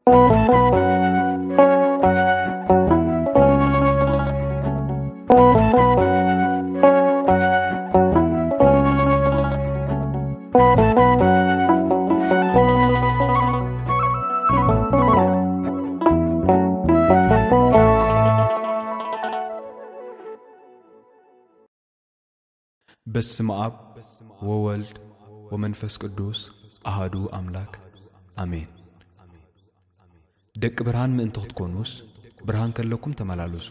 በስመ አብ ወወልድ ወመንፈስ ቅዱስ አሐዱ አምላክ አሜን። ደቅ ብርሃን ምእንተ ክትኮኑስ ብርሃን ከለኩም ተመላለሱ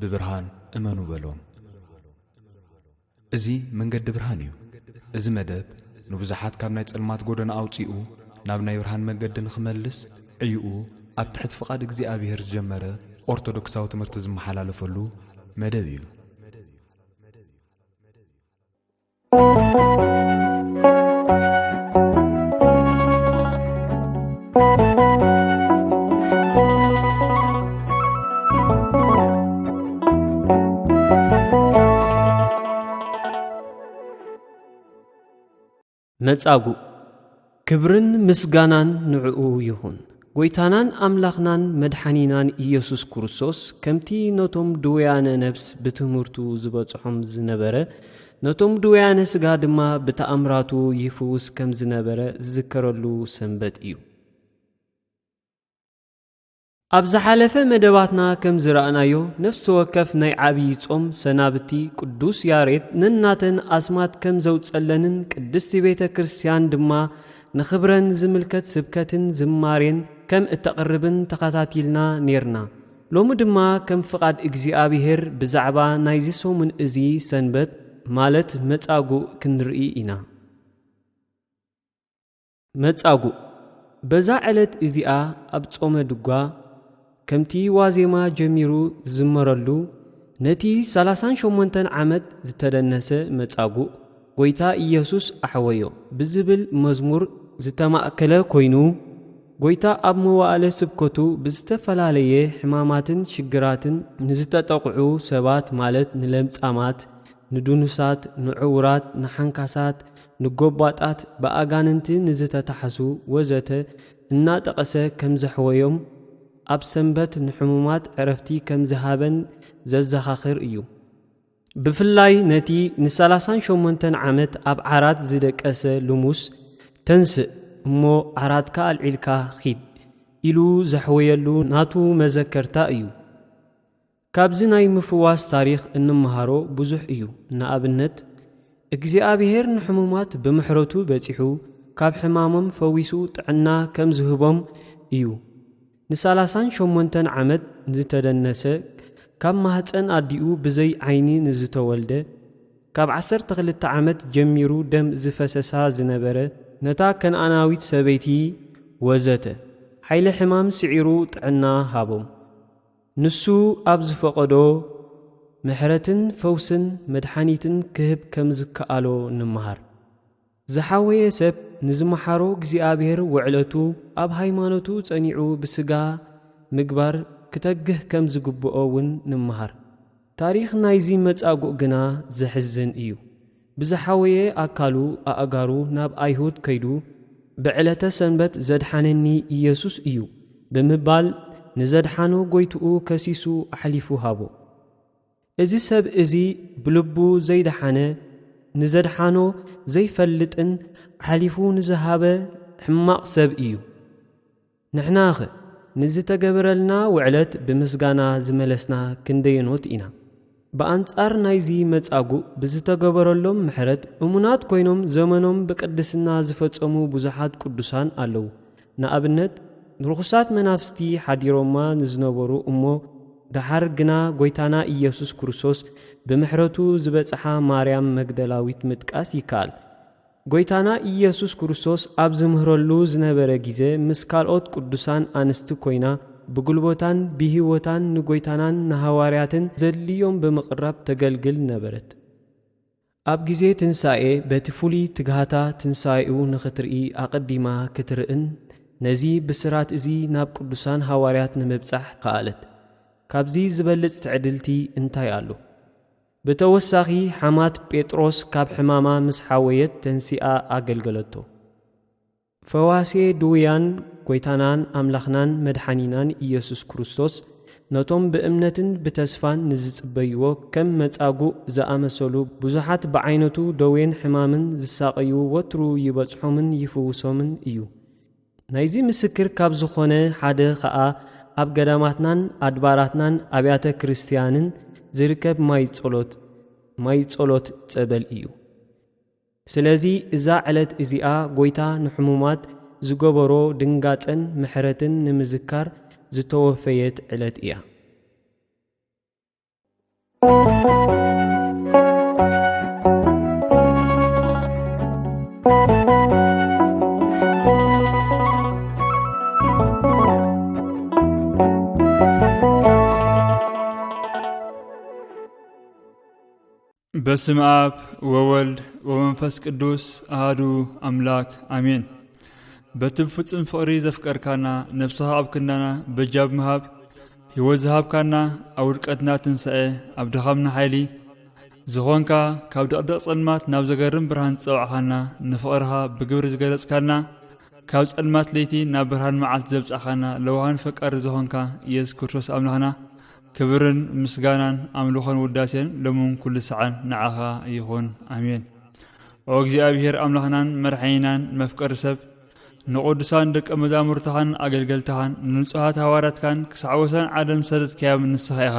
ብብርሃን እመኑ በሎም። እዚ መንገዲ ብርሃን እዩ። እዚ መደብ ንብዙሓት ካብ ናይ ጸልማት ጎደና ኣውፂኡ ናብ ናይ ብርሃን መንገዲ ንኽመልስ ዕይኡ ኣብ ትሕቲ ፍቓድ እግዚኣብሔር ዝጀመረ ኦርቶዶክሳዊ ትምህርቲ ዝመሓላለፈሉ መደብ እዩ። መጻጉዕ ክብርን ምስጋናን ንዕኡ ይኹን። ጎይታናን ኣምላኽናን መድሓኒናን ኢየሱስ ክርስቶስ ከምቲ ነቶም ድውያነ ነፍስ ብትምህርቱ ዝበጽሖም ዝነበረ ነቶም ድውያነ ሥጋ ድማ ብተኣምራቱ ይፍውስ ከም ዝነበረ ዝዝከረሉ ሰንበት እዩ። ኣብ ዝሓለፈ መደባትና ከም ዝረኣናዮ ነፍሲ ወከፍ ናይ ዓብዪ ጾም ሰናብቲ ቅዱስ ያሬድ ንናተን ኣስማት ከም ዘውጸለንን ቅድስቲ ቤተ ክርስቲያን ድማ ንኽብረን ዝምልከት ስብከትን ዝማሬን ከም እተቕርብን ተኸታቲልና ነርና። ሎሚ ድማ ከም ፍቓድ እግዚኣብሔር ብዛዕባ ናይዚ ሰሙን እዚ ሰንበት ማለት መጻጉዕ ክንርኢ ኢና። መጻጉዕ በዛ ዕለት እዚኣ ኣብ ጾመ ድጓ ከምቲ ዋዜማ ጀሚሩ ዝዝመረሉ ነቲ 38 ዓመት ዝተደነሰ መጻጉዕ ጎይታ ኢየሱስ ኣሕወዮ ብዝብል መዝሙር ዝተማእከለ ኮይኑ ጎይታ ኣብ መዋዕለ ስብከቱ ብዝተፈላለየ ሕማማትን ሽግራትን ንዝተጠቕዑ ሰባት ማለት ንለምጻማት፣ ንዱኑሳት፣ ንዕውራት፣ ንሓንካሳት፣ ንጎባጣት፣ ብኣጋንንቲ ንዝተታሕዙ ወዘተ እናጠቐሰ ከም ዘሕወዮም ኣብ ሰንበት ንሕሙማት ዕረፍቲ ከም ዝሃበን ዘዘኻኽር እዩ። ብፍላይ ነቲ ን38 ዓመት ኣብ ዓራት ዝደቀሰ ልሙስ ተንስእ እሞ ዓራትካ ኣልዒልካ ኺድ ኢሉ ዘሕወየሉ ናቱ መዘከርታ እዩ። ካብዚ ናይ ምፍዋስ ታሪኽ እንመሃሮ ብዙሕ እዩ። ንኣብነት እግዚኣብሔር ንሕሙማት ብምሕረቱ በጺሑ ካብ ሕማሞም ፈዊሱ ጥዕና ከም ዝህቦም እዩ። ን38 ዓመት ዝተደነሰ ካብ ማህፀን ኣዲኡ ብዘይ ዓይኒ ንዝተወልደ ካብ 12 ዓመት ጀሚሩ ደም ዝፈሰሳ ዝነበረ ነታ ከነኣናዊት ሰበይቲ ወዘተ ሓይሊ ሕማም ስዒሩ ጥዕና ሃቦም። ንሱ ኣብ ዝፈቐዶ ምሕረትን ፈውስን መድሓኒትን ክህብ ከም ዝከኣሎ ንመሃር። ዝሓወየ ሰብ ንዝመሓሮ እግዚኣብሔር ውዕለቱ ኣብ ሃይማኖቱ ጸኒዑ ብስጋ ምግባር ክተግህ ከም ዝግብኦ እውን ንመሃር። ታሪኽ ናይዚ መጻጉዕ ግና ዘሕዝን እዩ። ብዝሓወየ ኣካሉ ኣእጋሩ ናብ ኣይሁድ ከይዱ ብዕለተ ሰንበት ዘድሓነኒ ኢየሱስ እዩ ብምባል ንዘድሓኖ ጎይትኡ ከሲሱ ኣሕሊፉ ሃቦ። እዚ ሰብ እዚ ብልቡ ዘይደሓነ ንዘድሓኖ ዘይፈልጥን ሓሊፉ ንዝሃበ ሕማቕ ሰብ እዩ። ንሕናኸ ንዝተገበረልና ውዕለት ብምስጋና ዝመለስና ክንደየኖት ኢና። ብኣንጻር ናይዚ መጻጉዕ ብዝተገበረሎም ምሕረት እሙናት ኮይኖም ዘመኖም ብቅድስና ዝፈጸሙ ብዙሓት ቅዱሳን ኣለዉ። ንኣብነት ርኩሳት መናፍስቲ ሓዲሮማ ንዝነበሩ እሞ ድሓር ግና ጎይታና ኢየሱስ ክርስቶስ ብምሕረቱ ዝበጽሓ ማርያም መግደላዊት ምጥቃስ ይከኣል። ጎይታና ኢየሱስ ክርስቶስ ኣብ ዝምህረሉ ዝነበረ ጊዜ ምስ ካልኦት ቅዱሳን ኣንስቲ ኮይና ብጉልበታን ብህይወታን ንጎይታናን ንሃዋርያትን ዘድልዮም ብምቕራብ ተገልግል ነበረት። ኣብ ጊዜ ትንሣኤ በቲ ፍሉይ ትግሃታ ትንሣኤኡ ንኽትርኢ ኣቐዲማ ክትርእን ነዚ ብስራት እዚ ናብ ቅዱሳን ሃዋርያት ንምብጻሕ ከኣለት። ካብዚ ዝበልጽ ትዕድልቲ እንታይ ኣሎ? ብተወሳኺ ሓማት ጴጥሮስ ካብ ሕማማ ምስ ሓወየት ተንሲኣ ኣገልገለቶ። ፈዋሴ ድውያን ጎይታናን አምላኽናን መድኃኒናን ኢየሱስ ክርስቶስ ነቶም ብእምነትን ብተስፋን ንዝጽበይዎ ከም መጻጉዕ ዝኣመሰሉ ብዙሓት ብዓይነቱ ደዌን ሕማምን ዝሳቀዩ ወትሩ ይበጽሖምን ይፍውሶምን እዩ። ናይዚ ምስክር ካብ ዝኾነ ሓደ ኸዓ ኣብ ገዳማትናን ኣድባራትናን ኣብያተ ክርስቲያንን ዝርከብ ማይ ጸሎት ጸበል እዩ። ስለዚ እዛ ዕለት እዚኣ ጎይታ ንሕሙማት ዝገበሮ ድንጋጸን ምሕረትን ንምዝካር ዝተወፈየት ዕለት እያ። በስመ አብ ወወልድ ወመንፈስ ቅዱስ አሐዱ አምላክ አሜን። በትፍጽም ፍቅሪ ዘፍቀርካና ነፍስኻ ኣብ ክንዳና በጃብ ምሃብ ሕይወት ዝሃብካና ኣብ ውድቀትና ትንሣኤ ኣብ ድኻምና ሓይሊ ዝኾንካ ካብ ደቕደቕ ጸልማት ናብ ዘገርም ብርሃን ዝጸዋዕኻና ንፍቕርኻ ብግብሪ ዝገለጽካልና ካብ ጸልማት ለይቲ ናብ ብርሃን መዓልቲ ዘብጻኻና ለውሃን ፈቃሪ ዝኾንካ ኢየሱስ ክርስቶስ ኣምላኽና ክብርን ምስጋናን ኣምልኾን ውዳሴን ሎሙን ኩሉ ሰዓን ንዓኻ ይኹን አሜን። ኦ እግዚአብሔር ኣምላኽናን መድኃኒናን መፍቀሪ ሰብ ንቅዱሳን ደቀ መዛሙርትኻን ኣገልገልትኻን ንንጹሃት ሃዋርያትካን ክሳዕ ወሰን ዓለም ሰደድካዮም ንስኻ ኢኻ።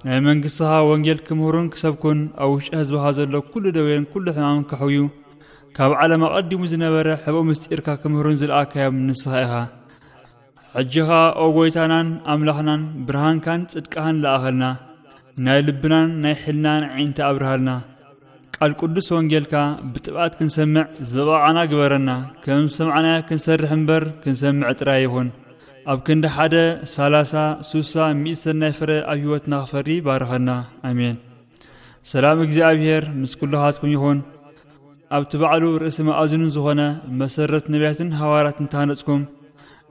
ናይ መንግሥትኻ ወንጌል ክምህሩን ክሰብኩን ኣብ ውሽጢ ህዝብኻ ዘሎ ኩሉ ደዌን ኩሉ ሕማምን ክሕውዩ ካብ ዓለም ኣቐዲሙ ዝነበረ ሕቡእ ምስጢርካ ክምህሩን ዝለኣካዮም ንስኻ ኢኻ። ሕጂኻ ኦ ጎይታናን ኣምላኽናን ብርሃንካን ጽድቅኻን ለኣኸልና ናይ ልብናን ናይ ሕልናን ዒንታ ኣብርሃልና ቃል ቅዱስ ወንጌልካ ብጥብዓት ክንሰምዕ ዘባቓና ግበረና። ከም ሰምዓናያ ክንሰርሕ እምበር ክንሰምዕ ጥራይ ይኹን። ኣብ ክንዲ 1 30 60 100 ሰናይ ፍረ ኣብ ሕይወትና ክፈሪ ባርኸና አሜን። ሰላም እግዚአብሔር ምስ ኩልኻትኩም ይኹን። ኣብቲ ባዕሉ ርእሲ መኣዝኑን ዝኾነ መሰረት ነቢያትን ሃዋርያትን ታነጽኩም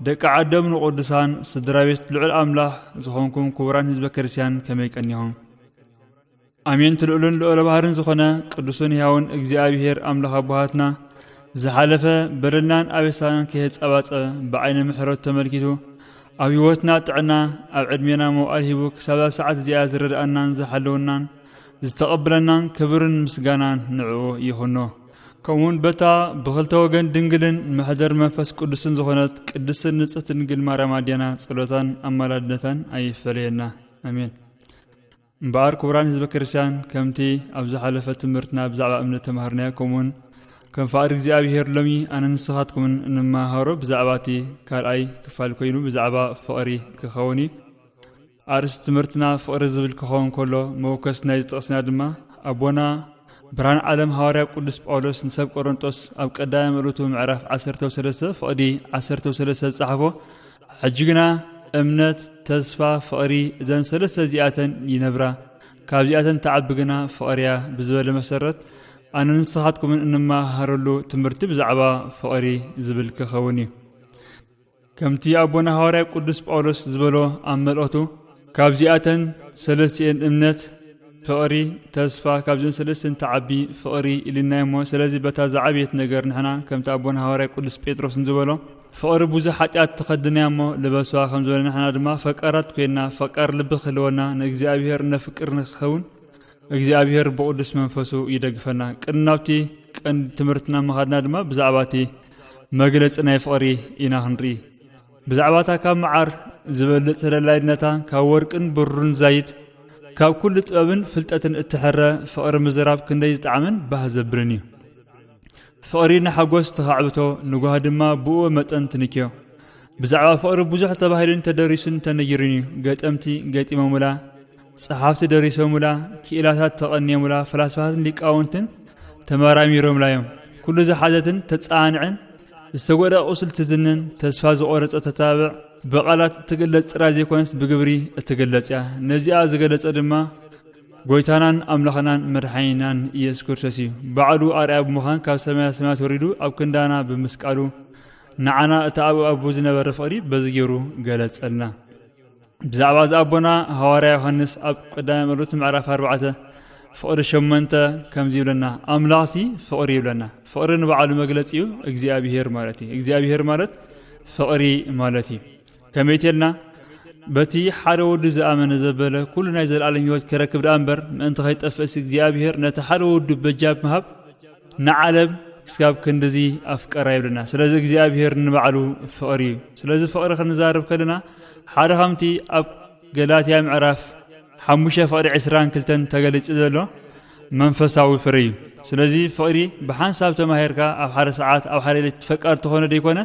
ደቂ ዓዶም ንቅዱሳን ስድራ ቤት ልዑል ኣምላኽ ዝኾንኩም ክቡራን ህዝበ ክርስቲያን ከመይ ቀኒኹም። አሜን። ትልዑልን ልዑለ ባህርን ዝኾነ ቅዱስን ሕያውን እግዚአብሔር ኣምላኽ ኣቦሃትና ዝሓለፈ በደልናን ኣበሳናን ከየጸባጸበ ብዓይነ ምሕረቱ ተመልኪቱ ኣብ ሕይወትና ጥዕና ኣብ ዕድሜና መውዓል ሂቡ ክሳብ ሰዓት እዚኣ ዝረድአናን ዝሓለውናን ዝተቐብለናን ክብርን ምስጋናን ንዕኡ ይኹኖ። ከምኡውን በታ ብኽልተ ወገን ድንግልን ምሕደር መንፈስ ቅዱስን ዝኾነት ቅድስትን ንጽሕት ድንግል ማርያም ኣድያና ጸሎታን ኣማላድነታን ኣይፈለየና አሜን። እምበኣር ክቡራን ህዝበ ክርስቲያን ከምቲ ኣብ ዝሓለፈ ትምህርትና ብዛዕባ እምነት ተማሃርናዮ ከምኡውን ከም ፍቃድ እግዚአብሔር ሎሚ ኣነ ንስኻትኩምን እንመሃሮ ብዛዕባ እቲ ካልኣይ ክፋል ኮይኑ ብዛዕባ ፍቕሪ ክኸውን እዩ። ኣርእስቲ ትምህርትና ፍቕሪ ዝብል ክኸውን ከሎ መውከስ ናይ ዝጠቕስና ድማ ኣቦና ብርሃን ዓለም ሃዋርያ ቅዱስ ጳውሎስ ንሰብ ቆሮንጦስ ኣብ ቀዳማይ መልእኽቱ ምዕራፍ 13 ፍቕዲ 13 ዝጸሓፎ ሕጂ ግና እምነት፣ ተስፋ፣ ፍቕሪ እዘን ሰለስተ እዚኣተን ይነብራ ካብዚኣተን ተዓቢ ግና ፍቕርያ ብዝበለ መሰረት ኣነ ንስኻትኩምን እንመሃረሉ ትምህርቲ ብዛዕባ ፍቕሪ ዝብል ክኸውን እዩ። ከምቲ ኣቦና ሃዋርያ ቅዱስ ጳውሎስ ዝበሎ ኣብ መልእኽቱ ካብዚኣተን ሰለስቲአን እምነት፣ ፍቕሪ፣ ተስፋ ካብዚአን ሰለስተን ተዓቢ ፍቕሪ ኢልና እሞ ስለዚ በታ ዝዓብየት ነገር ንሕና ከምቲ ኣቦና ሃዋርያ ቅዱስ ጴጥሮስን ዝበሎ ፍቕሪ ብዙሕ ሓጢኣት ተኸድናያ እሞ ልበስዋ ከም ዝበለ ንሕና ድማ ፈቃራት ኮይና ፈቃር ልቢ ክህልወና ንእግዚአብሔር ነፍቅር ንክኸውን እግዚአብሔር ብቅዱስ መንፈሱ ይደግፈና። ቅድሚ ናብቲ ቀንዲ ትምህርትና መኻድና ድማ ብዛዕባ እቲ መግለፂ ናይ ፍቕሪ ኢና ክንርኢ። ብዛዕባታ ካብ መዓር ዝበልፅ ሰደላይነታ ካብ ወርቅን ብሩርን ዛይድ ካብ ኩሉ ጥበብን ፍልጠትን እትሕረ ፍቕሪ ምዝራብ ክንደይ ዝጣዕምን ባህ ዘብልን እዩ። ፍቕሪ ንሓጎስ ተኻዕብቶ ንጓህ ድማ ብእዎ መጠን ትንክዮ። ብዛዕባ ፍቕሪ ብዙሕ ተባሂሉን ተደሪሱን ተነጊሩን እዩ። ገጠምቲ ገጢሞሙላ፣ ጸሓፍቲ ደሪሶሙላ፣ ክኢላታት ተቐኒዮሙላ፣ ፈላስፋትን ሊቃውንትን ተመራሚሮሙላ እዮም። ኩሉ ዝሓዘትን ተጻንዕን ዝተጎድአ ቁስል ትዝንን ተስፋ ዝቆረጸ ተታብዕ በቃላት እትገለጽ ጥራይ ዘይኮነስ ብግብሪ እትገለጽ እያ። ነዚኣ ዝገለጸ ድማ ጎይታናን ኣምላኽናን መድኃኒናን ኢየሱስ ክርስቶስ እዩ። ባዕሉ ኣርአያ ብምዃን ካብ ሰማያት ሰማያት ወሪዱ ኣብ ክንዳና ብምስቃሉ ንዓና እቲ ኣብ ዝነበረ ፍቕሪ በዚ ገይሩ ገለጸልና። ብዛዕባ ዝኣቦና ሃዋርያ ዮሃንስ ኣብ ቀዳማይ መልእኽቱ ምዕራፍ 4 ፍቕሪ 8 ከምዚ ይብለና፣ ኣምላኽሲ ፍቕሪ ይብለና። ፍቕሪ ንባዕሉ መግለጺ እዩ እግዚአብሔር ማለት እዩ። እግዚአብሔር ማለት فقري مالتي كميتلنا بتي حدا ود زامن زبله كل ناي زلالم يوت كركب دامبر انت خيطفس እግዚአብሔር نتحدا ود بجاب مهب نعلم كساب كندزي افقر يبلنا ስለዚህ እግዚአብሔር ንባዕሉ ፍቅሪ ስለዚህ ፍቅሪ ክንዛረብ ከለና ሓደ ከምቲ ኣብ ገላትያ ምዕራፍ 5 ፍቅሪ 22 ተገለጽ ዘሎ መንፈሳዊ ፍሬ ስለዚህ ፍቅሪ በሐንሳብ ተማሄርካ ኣብ ሓደ ሰዓት ኣብ ሓደ ሌት ተፈቃር ተኾነ ደይኮነ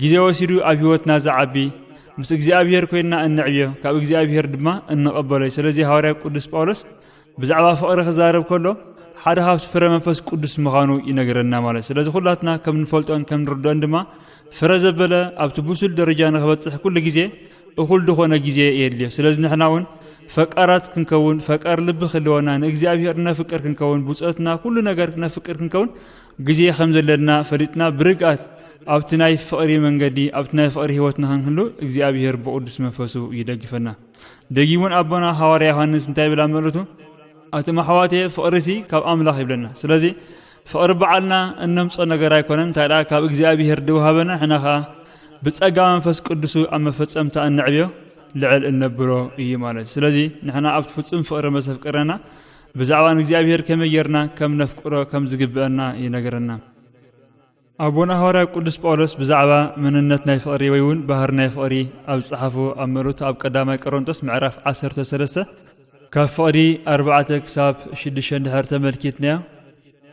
ጊዜ ወሲዱ ኣብ ህይወትና ዘዓቢ ምስ እግዚአብሔር ኮይና እንዕብዮ ካብ እግዚአብሔር ድማ እንቀበለይ ስለዚህ ሐዋርያ ቅዱስ ጳውሎስ ብዛዕባ ፍቅሪ ክዛረብ ከሎ ሓደ ሃብት ፍረ መንፈስ ቅዱስ ምኻኑ ይነግረና ማለት ስለዚህ ሁላትና ከም ንፈልጦን ከም ንርዶን ድማ ፍረ ዘበለ ኣብቲ ቡሱል ደረጃ ንኽበጽሕ ኩሉ ጊዜ እኹል ድኾነ ጊዜ የድልዮ ስለዚህ ንሕናውን ፈቃራት ክንከውን ፈቃር ልብ ክልወና ንእግዚአብሔር ነፍቅር ክንከውን ብፅኦትና ኩሉ ነገር ነፍቅር ክንከውን ጊዜ ከም ዘለና ፈሊጥና ብርግኣት ኣብቲ ናይ ፍቅሪ መንገዲ ኣብቲ ናይ ፍቅሪ ህይወትና ክንህሉ እግዚአብሔር ብቅዱስ መንፈሱ ይደግፈና ደጊሙን ኣቦና ሐዋርያ ዮሐንስ እንታይ ብላ መልእቱ أتم حواتي فقرسي كاب أملاخ يبلنا سلازي فقر بعلنا إنهم صار نجار يكونن تلا كاب إجزاء بيهردوها بنا إحنا خا بتسجع منفس قدسو أما فتسم تأن نعبيه لعل النبرو إيمانه سلازي نحن عبد فتسم فقر مسف قرنا بزعوان إجزاء بيهر كم يرنا كم نفكره كم زجبنا ينجرنا أبونا هورا قدس بولس بزعوا من النت نفقري ويون بهر نفقري أو صحفو أمروت أب قدامي كرونتوس معرف 10 كفقري 4 كساب 6 دهر تملكتنا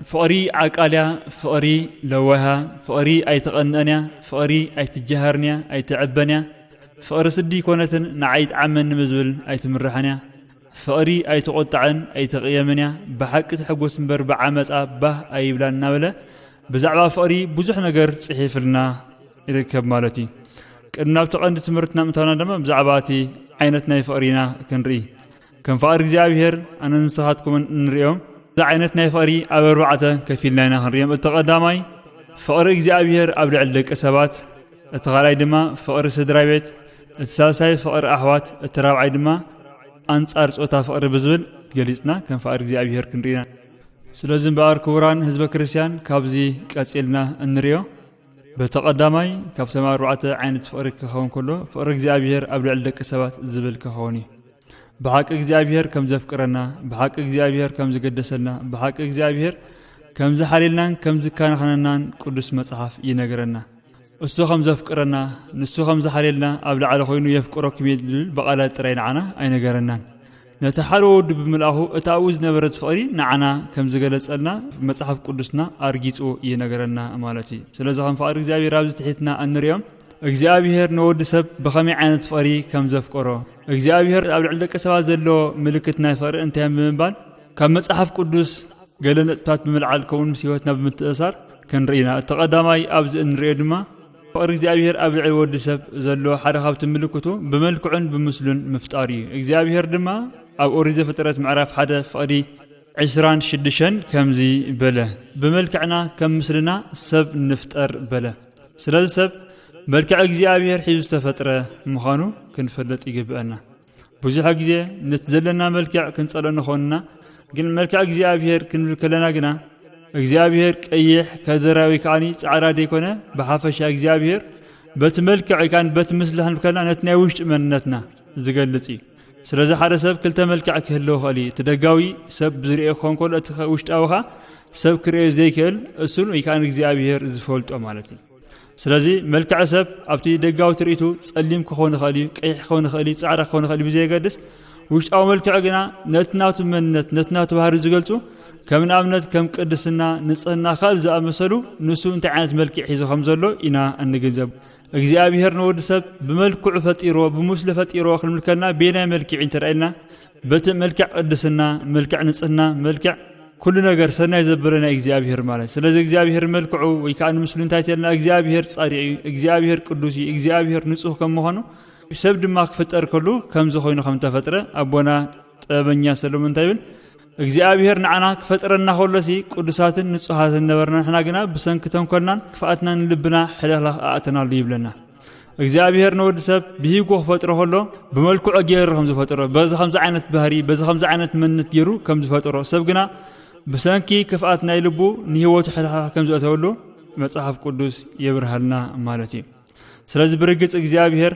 فقري عقاليا فقري لوها فقري أي تقننيا فقري أي تجهرنيا أي تعبنيا فقر سدي كونتن نعيد عمن مزبل أي تمرحنيا فقري أي تقطعن أي تقيمنيا بحق تحقوس مبر بعمس به أي بلان نابله بزعبا فقري بزح نجر صحيف لنا يركب مالتي كنا بتقند تمرتنا متانا دم بزعباتي عينتنا فقرينا كنري كم فقر እግዚአብሔር أنا نصحتكم نريهم ذا عينتنا فقري أبرعته كفيلنا نهريم التقدماي فقر እግዚአብሔር أبلع لك أسبات التغالي دما فقر سدراي بيت الساساي فقر أحوات الترابعي دما أنصار صوتا فقر بزول جلسنا كم فقر እግዚአብሔር كنرينا سلازم بار كوران حزب كريستيان كابزي قصيلنا نريو بالتقدماي كابتما رعته عينت فقر كخون كله فقر እግዚአብሔር أبلع لك أسبات زبل كخوني بحق እግዚአብሔር كم زفقرنا بحق እግዚአብሔር كم زقدسنا بحق እግዚአብሔር كم زحللنا كم زكانخننا قدس مصحف ينغرنا እሱ كم زفقرنا ንሱ كم زحللنا أبلع على خوينو يفقرك بيدل بقالات ترينعنا أي نغرنا نتحلو بملأه اتاوز نبرت فقري نعنا كم زغلصلنا مصحف قدسنا ارغيصو ينغرنا مالتي ስለዚህ كم فقر እግዚአብሔር ኣብዚ ትሕትና እንሪዮም እግዚአብሔር ንወዲ ሰብ በኸመይ ዓይነት ፍቅሪ ከም ዘፍቀሮ እግዚአብሔር ኣብ ልዕሊ ደቂ ሰባት ዘሎ ምልክት ናይ ፍቅሪ እንታይ ብምባል ካብ መጽሓፍ ቅዱስ ገለ ነጥብታት ብምልዓል ከምኡ ምስ ህይወትና ብምትእሳር ክንርኢና ተቐዳማይ ኣብዚ እንሪኦ ድማ ፍቅሪ እግዚአብሔር ኣብ ልዕሊ ወዲ ሰብ ዘሎ ሓደ ካብቲ ምልክቱ ብመልክዑን ብምስሉን ምፍጣር እዩ እግዚአብሔር ድማ ኣብ ኦሪት ዘፍጥረት ምዕራፍ 1 ፍቅሪ 26 ከምዚ በለ ብመልክዕና ከም ምስልና ሰብ ንፍጠር በለ ስለዚህ ሰብ መልክዕ እግዚአብሔር ሒዙ ተፈጥረ ምዃኑ ክንፈልጥ ይግብአና ብዙሕ ግዜ ነትዘለና መልክዕ ክንጸለና ኾንና ግን መልክዕ እግዚአብሔር ክንብል ከለና ግና እግዚአብሔር ቀይሕ ከደራዊ ካኒ ጻዕዳ ደይኮነ በሓፈሻ እግዚአብሔር በቲ መልክዕ ካን በቲ ምስልህን ከለና ነቲ ናይ ውሽጢ መንነትና ዝገልጽ እዩ ስለዚህ ሓደ ሰብ ክልተ መልክዕ ክህልዎ ኸእል እዩ ትደጋዊ ሰብ ዝርኦ ክኾን ከሎ እቲ ውሽጣዊኻ ሰብ ክርኦ ዘይክእል እሱን ወይ ካን እግዚአብሔር ዝፈልጦ ማለት እዩ ስለዚህ መልክዕ ሰብ ኣብቲ ደጋዊ ትርኢቱ ጸሊም ክኾን ኸእል እዩ ቀይሕ ክኾን ኸእል እዩ ጻዕዳ ክኾን ኸእል እዩ ብዘይገድስ ውሽጣዊ መልክዕ ግና ነቲ ናቱ መንነት ነቲ ናቱ ባህሪ ዝገልጹ ከም ንኣብነት ከም ቅድስና ንጽህና ካል ዝኣመሰሉ ንሱ እንታይ ዓይነት መልክዕ ሒዙ ከም ዘሎ ኢና እንግንዘብ እግዚአብሔር ንወዲ ሰብ ብመልክዑ ፈጢሮ ብምስሉ ፈጢሮ ክንምልከልና ቤናይ መልክዕ እንተርእልና በቲ መልክዕ ቅድስና መልክዕ ንጽህና መልክዕ كل نجار سنة يزبرنا እግዚአብሔር ማለት ስለዚህ እግዚአብሔር መልክዑ ወይ ካን ምስሉ እንታይ ተልና እግዚአብሔር ጻድቅ እግዚአብሔር ቅዱስ እግዚአብሔር ንጹህ ከመሆኑ ሰብ ድማ ክፈጠር ከሉ ከም ዝኾይኑ ከም ተፈጥረ አቦና ጠበኛ ሰሎሞን እንታይ እግዚአብሔር ንዓና ክፈጥረና ከሎሲ ቅዱሳትን ንጹሃትን ነበርና ንሕና ግና ብሰንክተን ኮልናን ክፋኣትና ንልብና ሕለኽላኽ ኣእተናሉ ይብለና እግዚአብሔር ንወዲ ሰብ ብሂጎ ክፈጥሮ ከሎ ብመልክዑ ገይሩ ከም ዝፈጥሮ በዚ ከምዚ ዓይነት ባህሪ በዚ ከምዚ ዓይነት መንነት ገይሩ ከም ዝፈጥሮ ሰብ ግና بسانكي كفات نايلبو نهوت حلها كم زأتولو مصحف قدوس يبرهلنا مالتي ስለዚህ ብርግጽ እግዚአብሔር